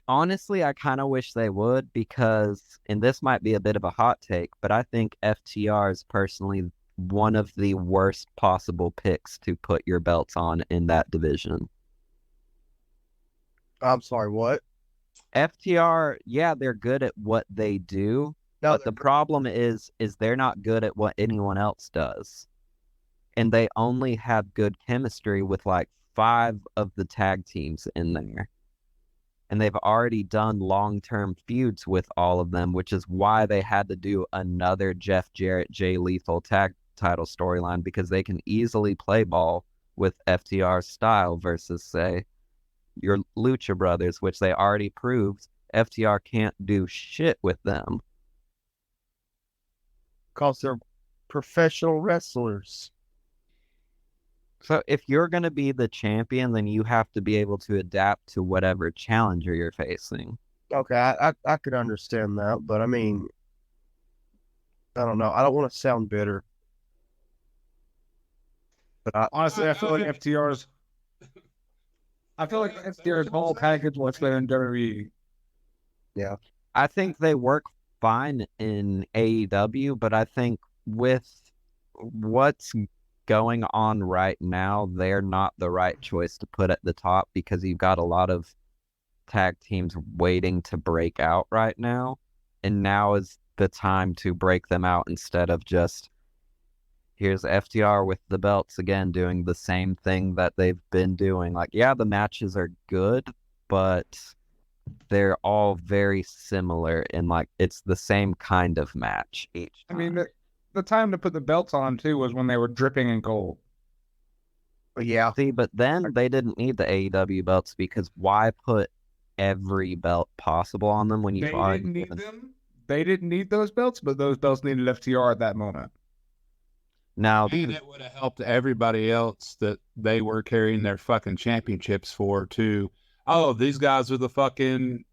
S6: Honestly, I kind of wish they would because, and this might be a bit of a hot take, but I think FTR is personally one of the worst possible picks to put your belts on in that division.
S3: I'm sorry, what?
S6: FTR, yeah, they're good at what they do,
S3: No,
S6: but the problem is they're not good at what anyone else does. And they only have good chemistry with like 5 of the tag teams in there. And they've already done long-term feuds with all of them, which is why they had to do another Jeff Jarrett, Jay Lethal tag title storyline, because they can easily play ball with FTR's style versus, say, your Lucha Brothers, which they already proved FTR can't do shit with them.
S3: because they're professional wrestlers.
S6: So if you're going to be the champion, then you have to be able to adapt to whatever challenger you're facing.
S3: Okay, I could understand that, but I mean, I don't know. I don't want to sound bitter, but
S5: Honestly, I feel like FTR's whole package was better than WWE.
S6: I think they work fine in AEW, but I think with what's going on right now, they're not the right choice to put at the top because you've got a lot of tag teams waiting to break out right now. And now is the time to break them out instead of just here's FTR with the belts again doing the same thing that they've been doing. Like, yeah, the matches are good, but they're all very similar in like it's the same kind of match each
S5: I
S6: time.
S5: mean, the time to put the belts on too was when they were dripping in gold.
S3: Yeah.
S6: See, but then they didn't need the AEW belts because why put every belt possible on them when you've
S5: They
S6: already
S5: didn't need
S6: given...
S5: them. They didn't need those belts, but those belts needed FTR at that moment.
S6: Now,
S4: And it would have helped everybody else that they were carrying their fucking championships for too. Oh, these guys are the fucking,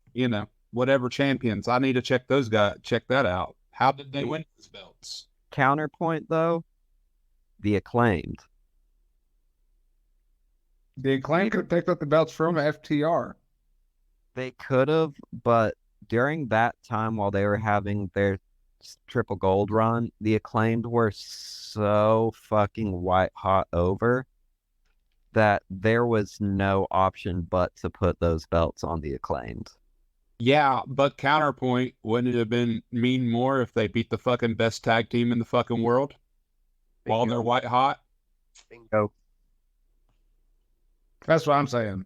S4: whatever champions. I need to check that out. How did they win these belts?
S6: counterpoint though, the Acclaimed.
S5: The Acclaim could have picked up the belts from FTR.
S6: They could have, but during that time while they were having their triple gold run, the Acclaimed were so fucking white hot over that there was no option but to put those belts on the Acclaimed.
S4: Yeah, but counterpoint, wouldn't it have been mean more if they beat the fucking best tag team in the fucking world while they're white hot?
S3: Bingo.
S5: That's what I'm saying.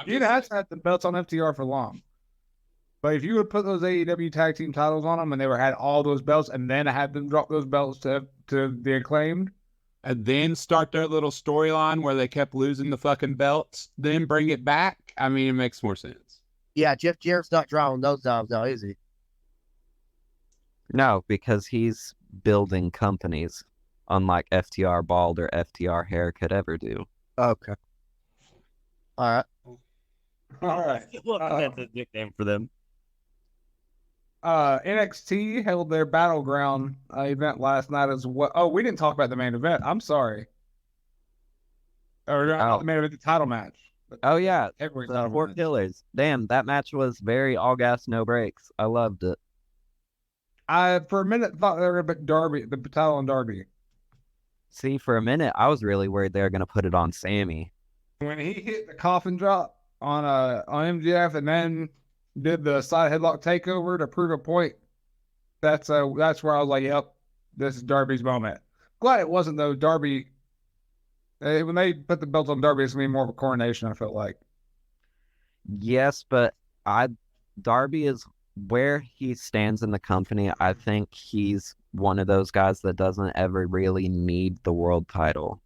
S5: You'd have to have the belts on FTR for long. But if you would put those AEW tag team titles on them and they had all those belts and then have them drop those belts to the Acclaimed,
S4: and then start their little storyline where they kept losing the fucking belts, then bring it back, I mean, it makes more sense.
S3: Yeah, Jeff Jarrett's not drawing those dimes now, is he?
S6: No, because he's building companies, unlike FTR Bald or FTR Hair could ever do.
S3: Okay. All right.
S5: all right.
S1: Well, that's a nickname for them.
S5: NXT held their Battleground event last night as well. Oh, we didn't talk about the main event. I'm sorry. Or not the main event, the title match.
S6: Oh yeah,
S5: Heavyweight
S6: the
S5: title
S6: Four
S5: match.
S6: Killers. Damn, that match was very all gas, no brakes. I loved it.
S5: I for a minute thought they were going to put Darby, the title on Darby.
S6: See, for a minute, I was really worried they were gonna put it on Sammy.
S5: When he hit the coffin drop on MJF and then did the side headlock takeover to prove a point, that's where I was like, yep, this is Darby's moment. Glad it wasn't though. Darby, when they put the belt on Darby, it's gonna be more of a coronation. I felt like.
S6: Yes, but Darby is where he stands in the company. I think he's one of those guys that doesn't ever really need the world title.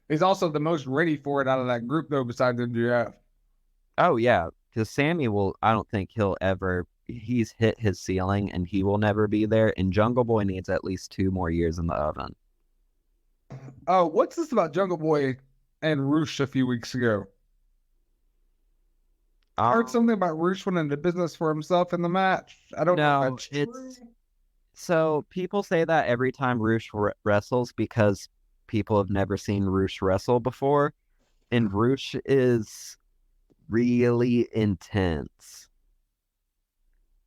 S5: He's also the most ready for it out of that group, though, besides MJF.
S6: Oh yeah, because Sammy will. I don't think he'll ever. He's hit his ceiling, and he will never be there. And Jungle Boy needs at least 2 more years in the oven.
S5: Oh, what's this about Jungle Boy and Roosh a few weeks ago? I heard something about Roosh went into business for himself in the match. I don't know if that's true.
S6: So people say that every time Roosh wrestles because people have never seen Roosh wrestle before, and Roosh is really intense,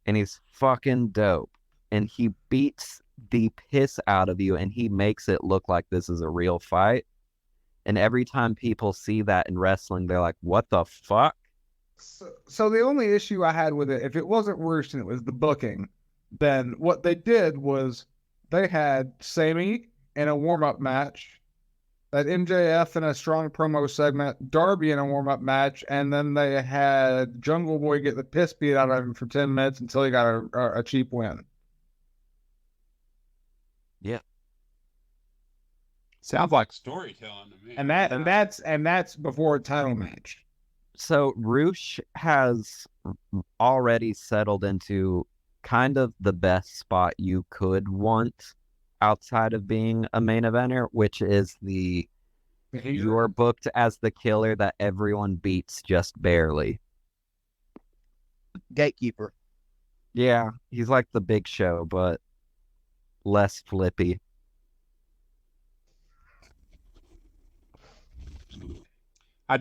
S6: and he's fucking dope, and he beats the piss out of you, and he makes it look like this is a real fight. And every time people see that in wrestling, they're like, "What the fuck?"
S5: So the only issue I had with it, if it wasn't Roosh and it was the booking, then what they did was they had Sammy in a warm-up match, that MJF in a strong promo segment, Darby in a warm-up match, and then they had Jungle Boy get the piss beat out of him for 10 minutes until he got a cheap win.
S6: Yeah.
S4: Sounds like storytelling to me.
S5: And that's before a title match.
S6: So Roosh has already settled into kind of the best spot you could want outside of being a main eventer, which is you're booked as the killer that everyone beats just barely.
S3: Gatekeeper.
S6: Yeah, he's like the Big Show, but less flippy.
S4: I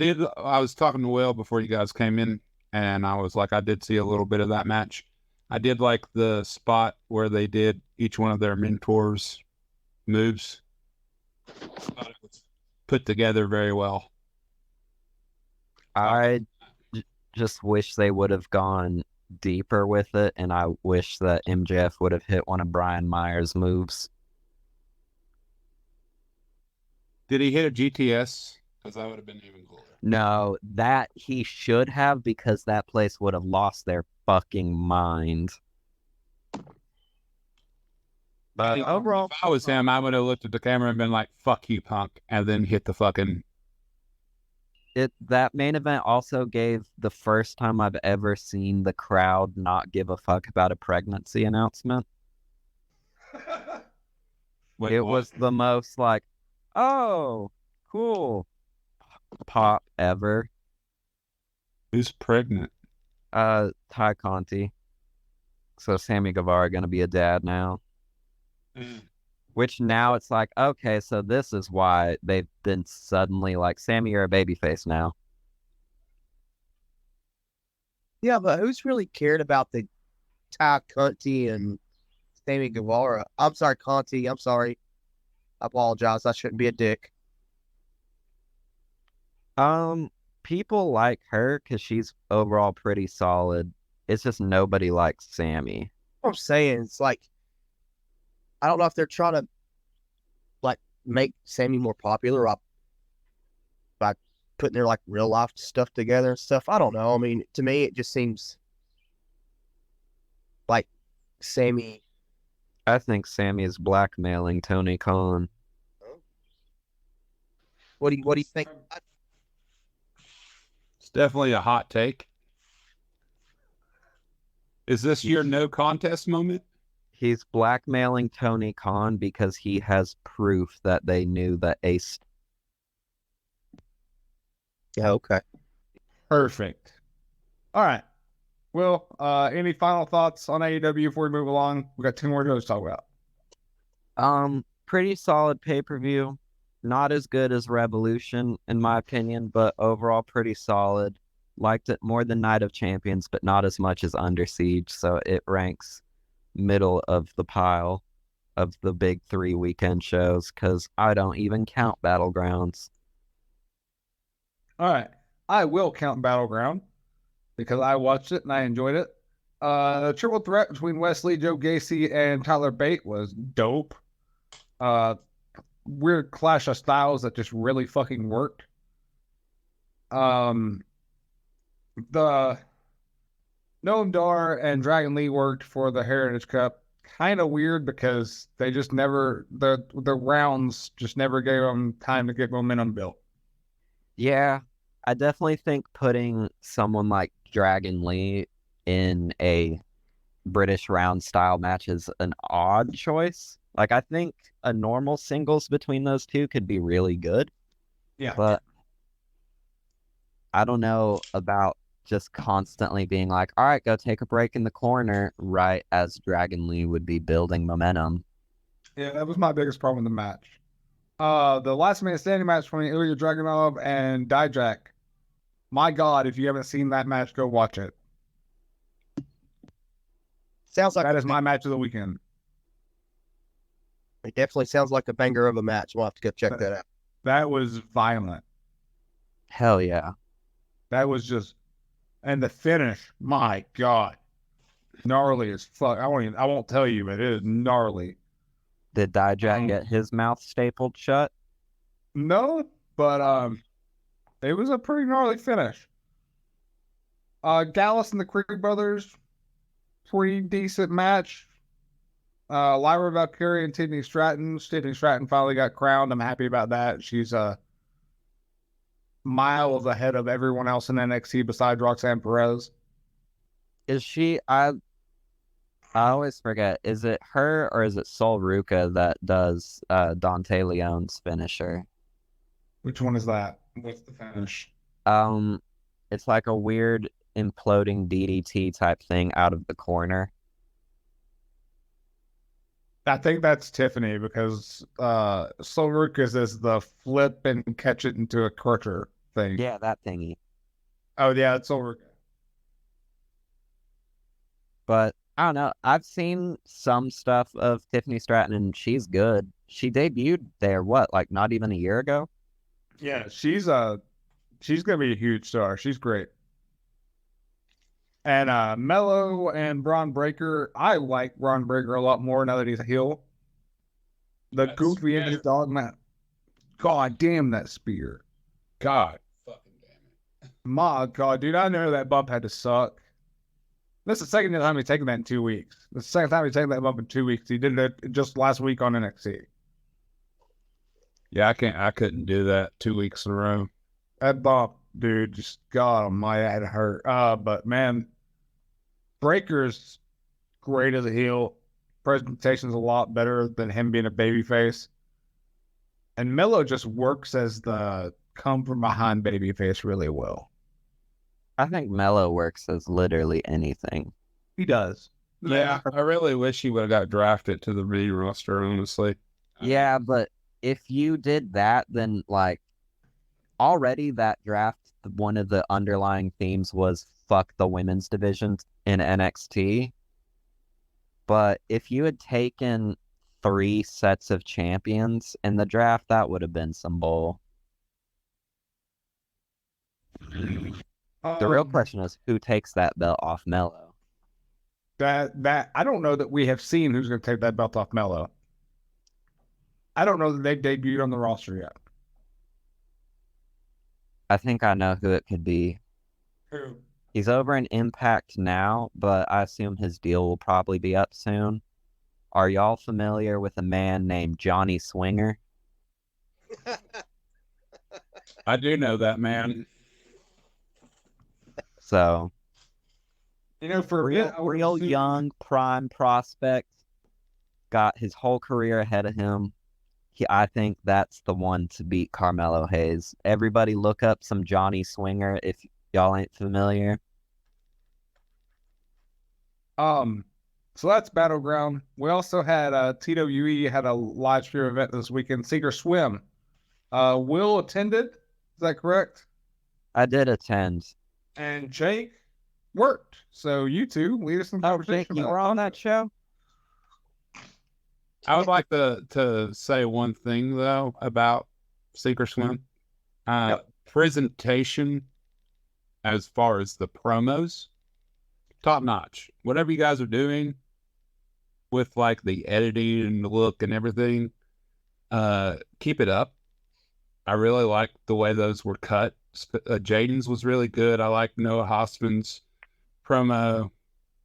S4: was talking to Will before you guys came in, and I was like, I did see a little bit of that match. I did like the spot where they did each one of their mentors' moves. I thought it was put together very well.
S6: I just wish they would have gone deeper with it, and I wish that MJF would have hit one of Brian Myers' moves.
S4: Did he hit a GTS? Because that would have been even cooler.
S6: No, that he should have, because that place would have lost their fucking mind. But overall,
S4: if I was him, I would have looked at the camera and been like, "Fuck you, punk," and then hit the fucking.
S6: that main event also gave the first time I've ever seen the crowd not give a fuck about a pregnancy announcement.
S4: Wait,
S6: It
S4: what?
S6: was the most like, oh, cool pop ever.
S4: Who's pregnant?
S6: Ty Conti. So Sammy Guevara gonna be a dad now. Which now it's like, okay, so this is why they've been suddenly like, Sammy, you're a babyface now.
S3: Yeah, but who's really cared about the Ty Conti and Sammy Guevara? I'm sorry, Conti. I'm sorry. I apologize. I shouldn't be a dick.
S6: People like her because she's overall pretty solid. It's just nobody likes Sammy.
S3: What I'm saying, it's like, I don't know if they're trying to like make Sammy more popular by putting their like real life stuff together and stuff. I don't know. I mean, to me, it just seems like Sammy.
S6: I think Sammy is blackmailing Tony Khan.
S3: What do you think?
S4: It's definitely a hot take. Is this your no contest moment?
S6: He's blackmailing Tony Khan because he has proof that they knew that Ace.
S3: Yeah, okay.
S5: Perfect. All right. Well, any final thoughts on AEW before we move along? We got 2 more shows to talk about.
S6: Pretty solid pay-per-view. Not as good as Revolution, in my opinion, but overall pretty solid. Liked it more than Night of Champions, but not as much as Under Siege, so it ranks middle of the pile of the big 3 weekend shows, because I don't even count Battlegrounds.
S5: All right. I will count Battleground because I watched it and I enjoyed it. The triple threat between Wesley, Joe Gacy, and Tyler Bate was dope. Weird clash of styles that just really fucking worked. The Noam Dar and Dragon Lee worked for the Heritage Cup. Kind of weird because they just never the rounds just never gave them time to get momentum built.
S6: Yeah, I definitely think putting someone like Dragon Lee in a British round style match is an odd choice. Like, I think a normal singles between those two could be really good.
S5: Yeah.
S6: But I don't know about just constantly being like, all right, go take a break in the corner, right as Dragon Lee would be building momentum.
S5: Yeah, that was my biggest problem in the match. The last man standing match between Ilya Dragunov and Dijak. My God, if you haven't seen that match, go watch it.
S3: Sounds like
S5: That is my match of the weekend.
S3: It definitely sounds like a banger of a match. We'll have to go check that out.
S5: That was violent.
S6: Hell yeah.
S5: That was just, and the finish, my God, gnarly as fuck. I won't tell you, but it is gnarly.
S6: Did Dijak get his mouth stapled shut?
S5: No, but it was a pretty gnarly finish. Gallus and the Creed brothers, pretty decent match. Lyra Valkyrie and Sydney Stratton. Sydney Stratton finally got crowned. I'm happy about that. She's miles ahead of everyone else in NXT besides Roxanne Perez.
S6: Is she? I always forget. Is it her or is it Sol Ruca that does Dante Leon's finisher?
S5: Which one is that? What's the finish?
S6: It's like a weird imploding DDT type thing out of the corner.
S5: I think that's Tiffany because Sol Ruca's is the flip and catch it into a crusher thing.
S6: Yeah, that thingy.
S5: Oh yeah, it's Sol Ruca.
S6: But I don't know. I've seen some stuff of Tiffany Stratton and she's good. She debuted there, what, like not even a year ago?
S5: Yeah, she's gonna be a huge star. She's great. And Mello and Braun Breaker, I like Braun Breaker a lot more now that he's a heel. The goofy in his dog man. God damn that spear.
S4: God fucking damn it.
S5: My God, dude, I know that bump had to suck. This is the second time he's taken that in 2 weeks. This is the second time he's taken that bump in 2 weeks. He did it just last week on NXT.
S4: Yeah, I couldn't do that 2 weeks in a row.
S5: That bump, dude, just God almighty, that hurt. But man, Breaker's great as a heel. Presentation's a lot better than him being a babyface. And Melo just works as the come from behind babyface really well.
S6: I think Mello works as literally anything.
S5: He does.
S4: Yeah, I really wish he would have got drafted to the main roster, honestly.
S6: Yeah, but if you did that, then like already that draft, one of the underlying themes was fuck the women's division in NXT. But if you had taken 3 sets of champions in the draft, that would have been some bull. The real question is who takes that belt off Mello?
S5: That I don't know that we have seen who's going to take that belt off Melo. I don't know that they've debuted on the roster yet.
S6: I think I know who it could be.
S5: Who?
S6: He's over in Impact now, but I assume his deal will probably be up soon. Are y'all familiar with a man named Johnny Swinger?
S4: I do know that, man.
S6: So,
S5: You know, for
S6: real young prime prospect, got his whole career ahead of him. I think that's the one to beat Carmelo Hayes. Everybody look up some Johnny Swinger if y'all ain't familiar.
S5: So that's Battleground. We also had TWE had a live stream event this weekend, Sink or Swim. Will attended, is that correct?
S6: I did attend.
S5: And Jake worked. So you two lead us in
S6: Oh,
S5: conversation.
S6: Jake, you were on that show?
S4: I would like to say one thing though about Sink Swim. Presentation as far as the promos, top notch. Whatever you guys are doing with like the editing and the look and everything, keep it up. I really like the way those were cut. Jaden's was really good. I like Noah Hoffman's promo.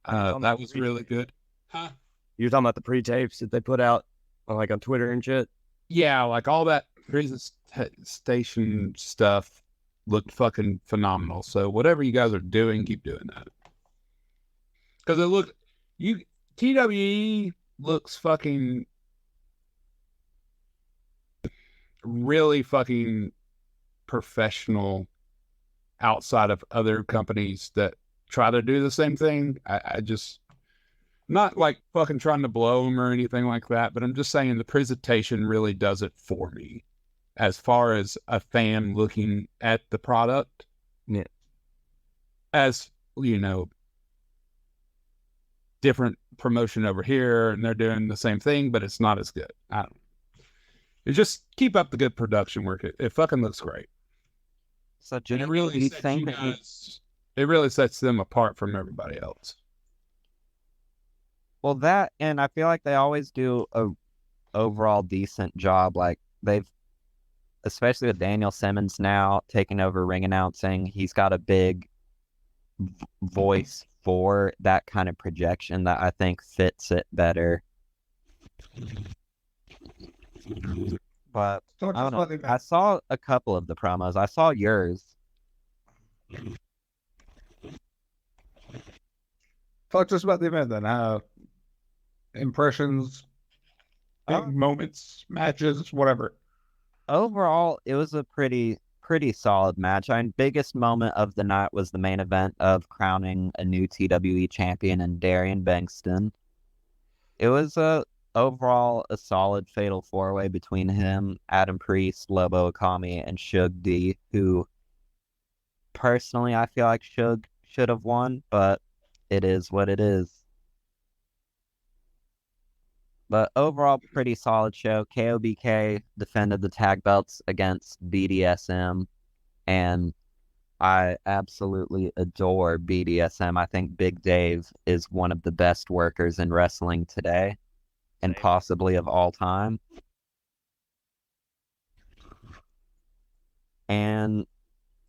S4: That was really good. Huh?
S1: You're talking about the pre-tapes that they put out like on Twitter and shit?
S4: Yeah, like all that presentation stuff looked fucking phenomenal. So whatever you guys are doing, keep doing that. Because TWE looks fucking really fucking professional outside of other companies that try to do the same thing. I just, not like fucking trying to blow them or anything like that, but I'm just saying the presentation really does it for me as far as a fan looking at the product.
S1: Yeah. As,
S4: you know, different promotion over here and they're doing the same thing, but it's not as good. I don't know. It's just keep up the good production work. It fucking looks great.
S6: So,
S4: And
S6: Jake,
S4: it really
S6: do you
S4: sets
S6: think
S4: you
S6: that
S4: guys, it really sets them apart from everybody else.
S6: well, that, and I feel like they always do a overall decent job. Like they've, especially with Daniel Simmons now taking over ring announcing, he's got a big voice for that kind of projection that I think fits it better. But I don't know. I saw a couple of the promos. I saw yours.
S5: Talk to us about the event then. Impressions, big moments, matches, whatever.
S6: Overall, it was a pretty solid match. Biggest moment of the night was the main event of crowning a new TWE champion in Darian Bankston. It was overall a solid fatal 4-way between him, Adam Priest, Lobo Akami, and Shug D, who personally I feel like Shug should have won, but it is what it is. But overall, pretty solid show. KOBK defended the tag belts against BDSM, and I absolutely adore BDSM. I think Big Dave is one of the best workers in wrestling today, and possibly of all time. And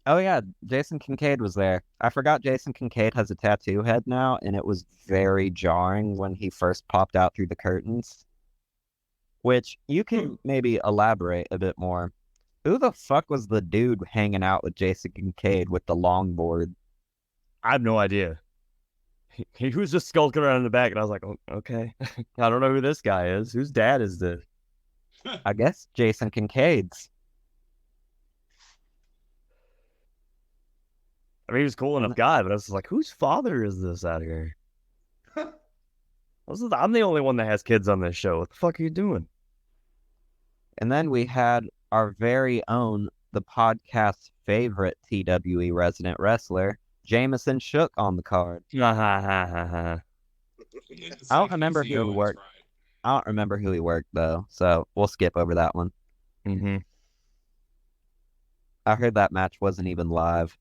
S6: Oh yeah, Jason Kincaid was there. I forgot Jason Kincaid has a tattoo head now, and it was very jarring when he first popped out through the curtains. Which you can maybe elaborate a bit more. Who the fuck was the dude hanging out with Jason Kincaid with the longboard?
S1: I have no idea. He was just skulking around in the back, and I was like, oh, okay. I don't know who this guy is. Whose dad is this?
S6: I guess Jason Kincaid's.
S1: I mean, he was a cool enough guy, but I was just like, whose father is this out here? I'm the only one that has kids on this show. What the fuck are you doing?
S6: And then we had our very own, the podcast's favorite TWE resident wrestler, Jameson Shook, on the card. I don't remember who he worked. I don't remember who he worked, though, so we'll skip over that one.
S1: Mm-hmm.
S6: I heard that match wasn't even live.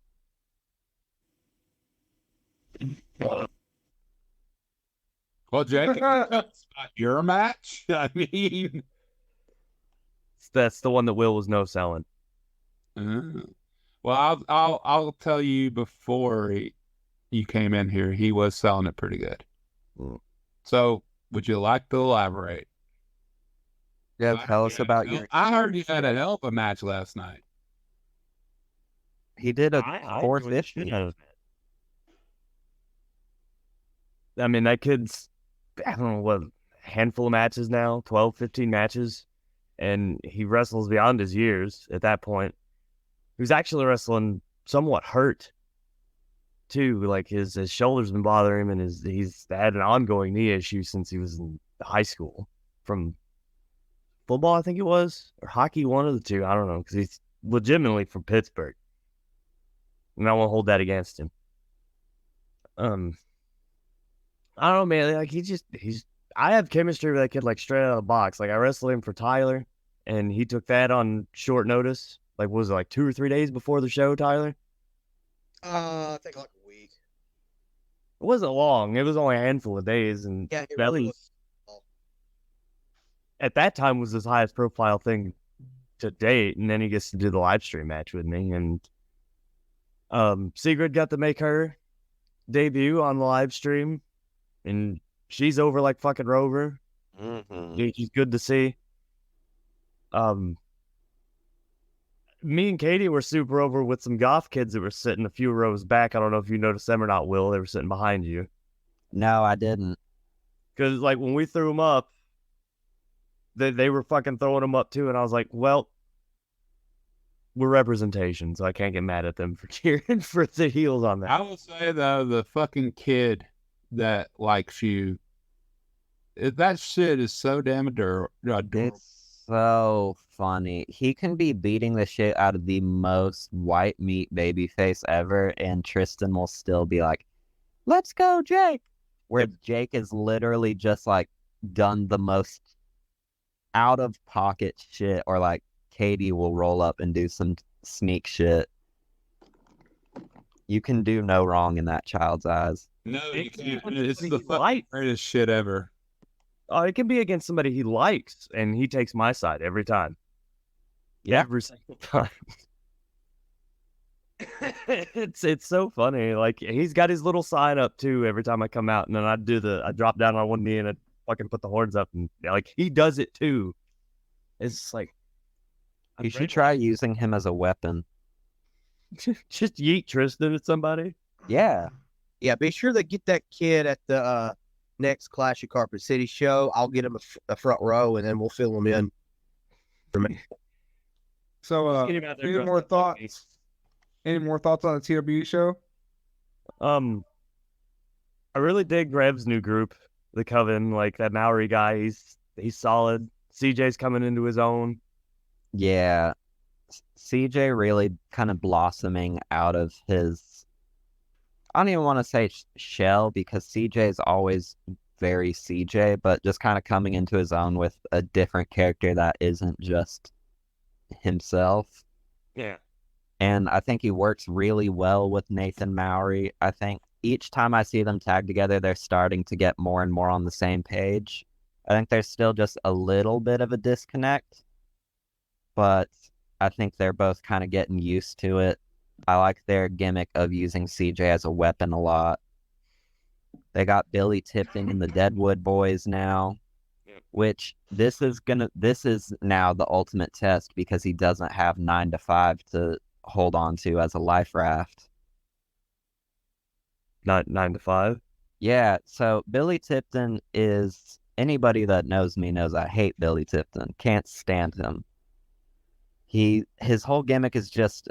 S4: Well, Jake, that's not your match. I mean,
S1: That's the one that Will was no selling.
S4: well, I'll tell you before you came in here, he was selling it pretty good. So, would you like to elaborate?
S6: Yeah, tell us about your.
S4: I heard you had a hell of a match last night.
S6: He did a
S1: I
S6: 450.
S1: I mean, that kid's, I don't know, what, handful of matches now, 12, 15 matches, and he wrestles beyond his years at that point. He was actually wrestling somewhat hurt, too. Like, his shoulder's been bothering him, and he's had an ongoing knee issue since he was in high school from football, I think it was, or hockey, one of the two. I don't know, because he's legitimately from Pittsburgh. And I won't hold that against him. I don't know, man. Like, I have chemistry with that kid, like, straight out of the box. Like, I wrestled him for Tyler, and he took that on short notice. Like, was it like 2 or 3 days before the show, Tyler?
S3: I think like a week.
S1: It wasn't long. It was only a handful of days, and
S3: Yeah, it
S1: that
S3: really
S1: was, at that time, was his highest profile thing to date. And then he gets to do the live stream match with me, and Sigrid got to make her debut on the live stream, and she's over like fucking Rover. She's good to see. Me and Katie were super over with some goth kids that were sitting a few rows back. I don't know if you noticed them or not, Will. They were sitting behind you.
S6: No, I didn't.
S1: Because, like, when we threw them up, they were fucking throwing them up too. And I was like, well, we're representation, so I can't get mad at them for cheering for the heels on that.
S4: I will say, though, the fucking kid that likes you, that shit is so damn adorable.
S6: It's so funny. He can be beating the shit out of the most white meat baby face ever, and Tristan will still be like, let's go, Jake. Where Jake is literally just like done the most out of pocket shit, or like Katie will roll up and do some sneak shit. You can do no wrong in that child's eyes.
S4: No, you
S1: It's
S4: can't.
S1: even
S4: It's
S1: if
S4: the
S1: he
S4: fucking
S1: likes.
S4: greatest shit ever.
S1: It can be against somebody he likes, and he takes my side every time.
S6: Yeah.
S1: Every single time. It's so funny. Like, he's got his little sign up too every time I come out, and then I drop down on one knee and I fucking put the horns up, and like, he does it too. It's like,
S6: You should try using him as a weapon.
S1: just yeet Tristan at somebody.
S6: Yeah.
S3: Yeah, be sure to get that kid at the next Clash of Carpet City show. I'll get him a front row, and then we'll fill him in. For me.
S5: So,
S1: Get him out there
S5: any
S1: dressed
S5: more
S1: up like
S5: thoughts?
S1: me.
S5: Any more thoughts on the TWE show?
S1: I really dig Rev's new group, the Coven. Like, that Maori guy, he's solid. CJ's coming into his own.
S6: Yeah. CJ really kind of blossoming out of his, I don't even want to say shell, because CJ is always very CJ, but just kind of coming into his own with a different character that isn't just himself.
S1: Yeah.
S6: And I think he works really well with Nathan Mowry. I think each time I see them tag together, they're starting to get more and more on the same page. I think there's still just a little bit of a disconnect, but I think they're both kind of getting used to it. I like their gimmick of using CJ as a weapon a lot. They got Billy Tipton and the Deadwood Boys now, which this is now the ultimate test because he doesn't have 9 to 5 to hold on to as a life raft.
S1: Not 9 to 5.
S6: Yeah, so Billy Tipton is anybody that knows me knows I hate Billy Tipton. Can't stand him. His whole gimmick is just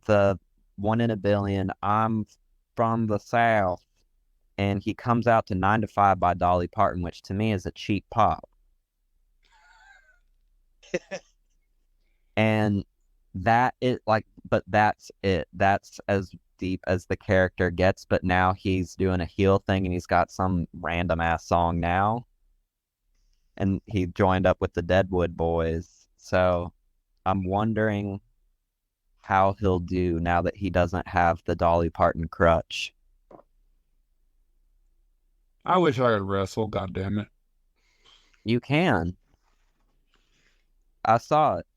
S6: the 1 in a billion. I'm from the South, and he comes out to 9 to 5 by Dolly Parton, which to me is a cheap pop. And that is like, but that's it. That's as deep as the character gets. But now he's doing a heel thing, and he's got some random ass song now, and he joined up with the Deadwood Boys. So I'm wondering how he'll do now that he doesn't have the Dolly Parton crutch.
S4: I wish I could wrestle. God damn it!
S6: You can. I saw it.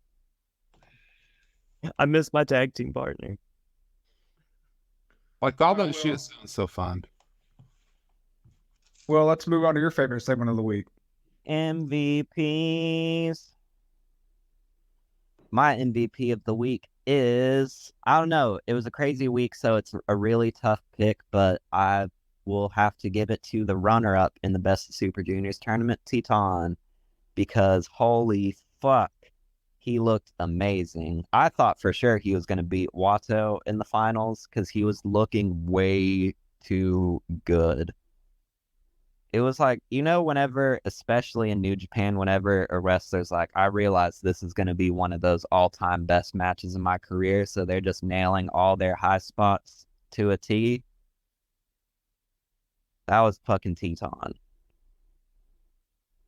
S1: I miss my tag team partner.
S4: Like all that shit sounds so fun.
S5: Well, let's move on to your favorite segment of the week.
S6: MVPs. My MVP of the week is, I don't know, it was a crazy week, so it's a really tough pick, but I will have to give it to the runner-up in the Best of Super Juniors tournament, Teton, because holy fuck, he looked amazing. I thought for sure he was going to beat Watto in the finals because he was looking way too good. It was like, whenever, especially in New Japan, whenever a wrestler's like, I realize this is going to be one of those all-time best matches in my career, so they're just nailing all their high spots to a T. That was fucking Teton.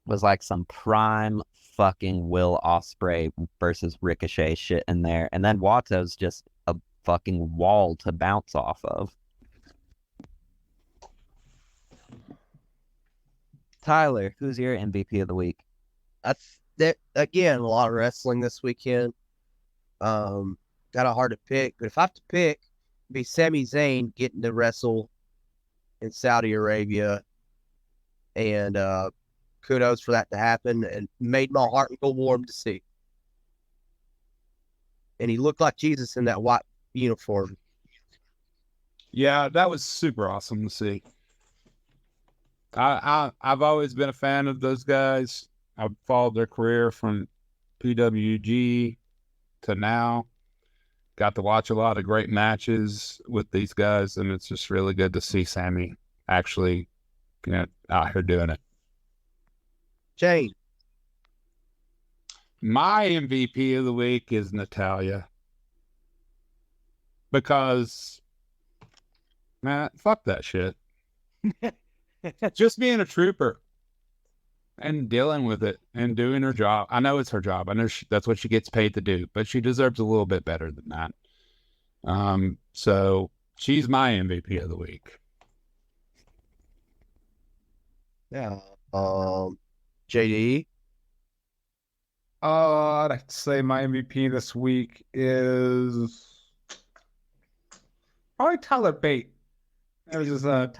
S6: Was like some prime fucking Will Ospreay versus Ricochet shit in there. And then Watto's just a fucking wall to bounce off of. Tyler, who's your MVP of the week?
S3: Again, a lot of wrestling this weekend. Got a hard to pick, but if I have to pick, it'd be Sami Zayn getting to wrestle in Saudi Arabia, and kudos for that to happen, and made my heart go warm to see. And he looked like Jesus in that white uniform.
S4: Yeah, that was super awesome to see. I've always been a fan of those guys. I've followed their career from PWG to now. Got to watch a lot of great matches with these guys, and it's just really good to see Sammy actually, out here doing it.
S3: Shane.
S4: My MVP of the week is Natalya. Because, man, fuck that shit. Just being a trooper and dealing with it and doing her job. I know it's her job. I know that's what she gets paid to do, but she deserves a little bit better than that. So she's my MVP of the week.
S3: Yeah. JD.
S5: I'd have to say my MVP this week is probably Tyler Bate. It was just a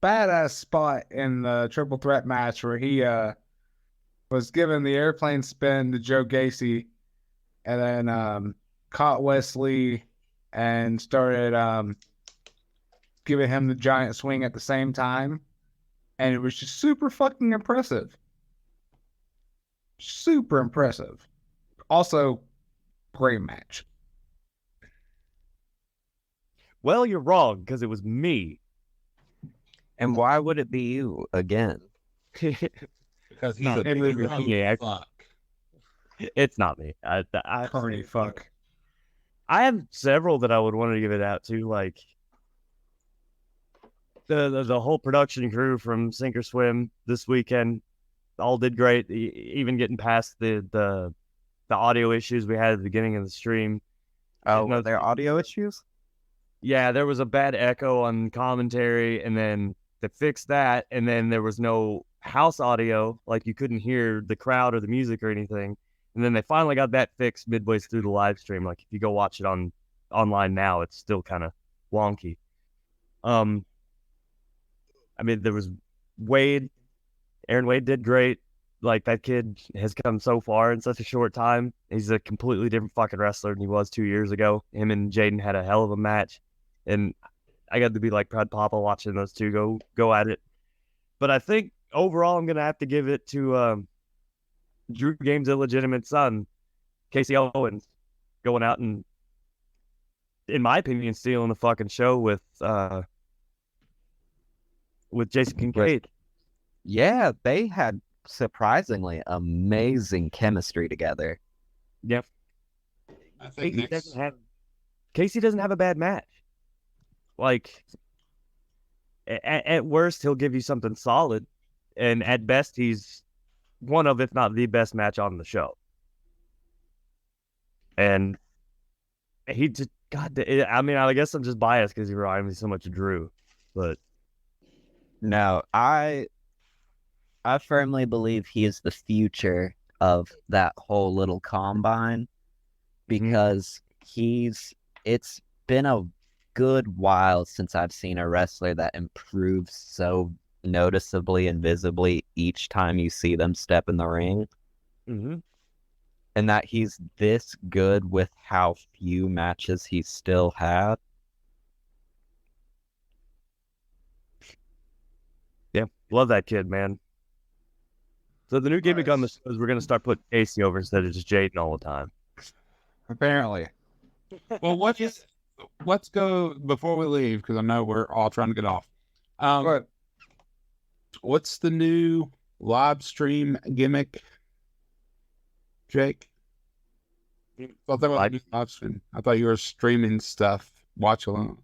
S5: badass spot in the triple threat match where he was given the airplane spin to Joe Gacy, and then caught Wesley and started giving him the giant swing at the same time, and it was just super fucking impressive. Super impressive. Also, great match.
S1: Well, you're wrong, because it was me.
S6: And why would it be you again?
S4: Because he's
S1: No,
S4: a fuck.
S1: It's not me.
S5: Carney fuck.
S1: I have several that I would want to give it out to, like the whole production crew from Sink or Swim this weekend. All did great, even getting past the audio issues we had at the beginning of the stream.
S6: Oh, were there audio issues?
S1: Yeah, there was a bad echo on commentary, and then they fixed that, and then there was no house audio, like you couldn't hear the crowd or the music or anything. And then they finally got that fixed midway through the live stream. Like if you go watch it online now, it's still kind of wonky. I mean, there was Wade. Aaron Wade did great. Like that kid has come so far in such a short time. He's a completely different fucking wrestler than he was 2 years ago. Him and Jaden had a hell of a match, and I got to be like proud papa watching those two go at it. But I think overall, I'm gonna have to give it to Drew Game's illegitimate son, Casey Owens, going out and, in my opinion, stealing the fucking show with Jason Kincaid.
S6: Yeah, they had surprisingly amazing chemistry together.
S1: Yeah.
S5: I think
S1: Casey doesn't have a bad match. Like, at worst, he'll give you something solid, and at best, he's one of, if not the best match on the show. And he just, I mean, I guess I'm just biased because he reminds me so much of Drew, but
S6: No, I firmly believe he is the future of that whole little combine, because it's been a good while since I've seen a wrestler that improves so noticeably and visibly each time you see them step in the ring.
S1: mm-hmm.
S6: And that he's this good with how few matches he still had.
S1: Yeah, love that kid, man. So the new gimmick on the show is we're going to start putting Casey over instead of just Jaden all the time.
S5: Apparently. Well, let's go before we leave, because I know we're all trying to get off. What's the new live stream gimmick, Jake? I thought that was a new live stream. I thought you were streaming stuff. Watch alone.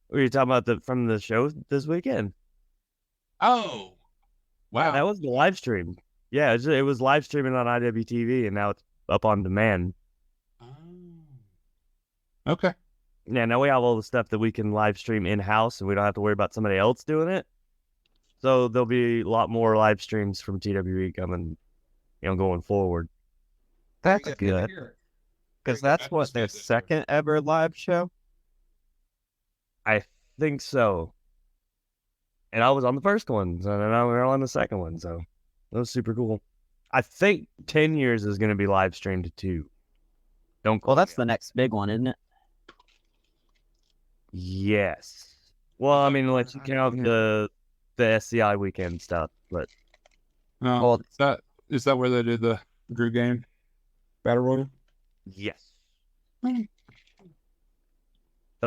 S1: Were you talking about from the show this weekend?
S5: Oh, wow.
S1: That was the live stream. Yeah, it was live streaming on IWTV, and now it's up on demand.
S5: Oh. Okay.
S1: Yeah, now we have all the stuff that we can live stream in-house, and we don't have to worry about somebody else doing it. So there'll be a lot more live streams from TWE coming, going forward.
S6: That's good. Because that's what, their second ever live show?
S1: I think so. And I was on the first one, so now we're on the second one, so that was super cool. I think 10 years is going to be live streamed too.
S6: Well, that's the next big one, isn't it?
S1: Yes. Well, I mean, let's count the SCI weekend stuff, but
S5: No, is that where they did the Drew Game Battle Royal?
S1: yes. But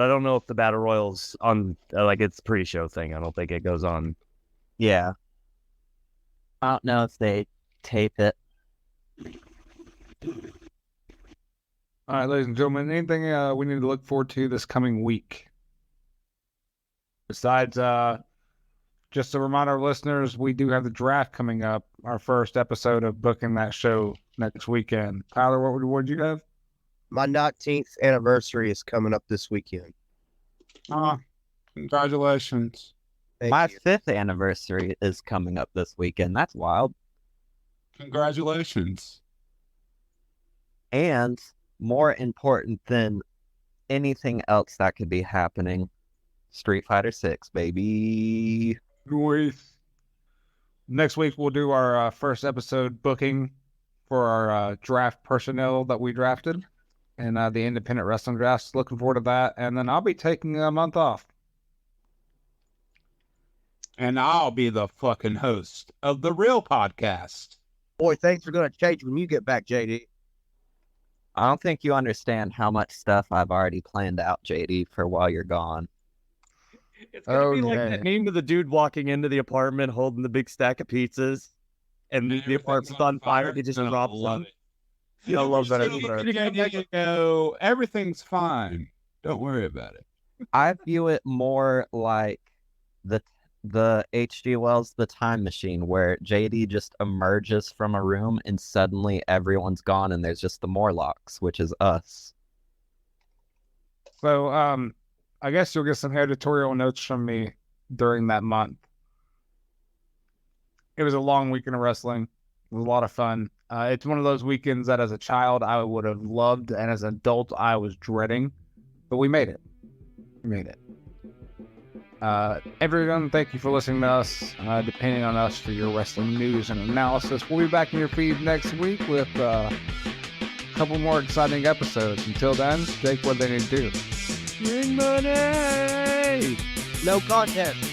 S1: I don't know if the Battle Royal's on, it's pre-show thing. I don't think it goes on.
S6: Yeah. I don't know if they tape it.
S5: All right, ladies and gentlemen, anything we need to look forward to this coming week? Besides, just to remind our listeners, we do have the draft coming up, our first episode of booking that show next weekend. Tyler, what did you have?
S3: My 19th anniversary is coming up this weekend.
S5: Congratulations.
S6: My
S3: Thank you.
S6: 5th anniversary is coming up this weekend. That's wild.
S5: Congratulations.
S6: And more important than anything else that could be happening, Street Fighter 6, baby.
S5: Next week, we'll do our first episode booking for our draft personnel that we drafted and the independent wrestling drafts. Looking forward to that. And then I'll be taking a month off. And I'll be the fucking host of the real podcast.
S3: Boy, things are going to change when you get back, JD.
S6: I don't think you understand how much stuff I've already planned out, JD, for while you're gone.
S1: It's going to be like that meme of the dude walking into the apartment holding the big stack of pizzas, and the apartment's on fire. He just drops them.
S3: I love that.
S5: Everything's fine. Don't worry about it.
S6: I view it more like the H.G. Wells' The Time Machine, where JD just emerges from a room and suddenly everyone's gone and there's just the Morlocks, which is us.
S5: So, I guess you'll get some editorial notes from me during that month. It was a long weekend of wrestling. It was a lot of fun.
S4: It's one of those weekends that as a child I would have loved, and as an adult I was dreading, but we made it. We made it. Everyone, thank you for listening to us, depending on us for your wrestling news and analysis. We'll be back in your feed next week with a couple more exciting episodes. Until then, take what they need to do.
S1: Bring money!
S3: No contest.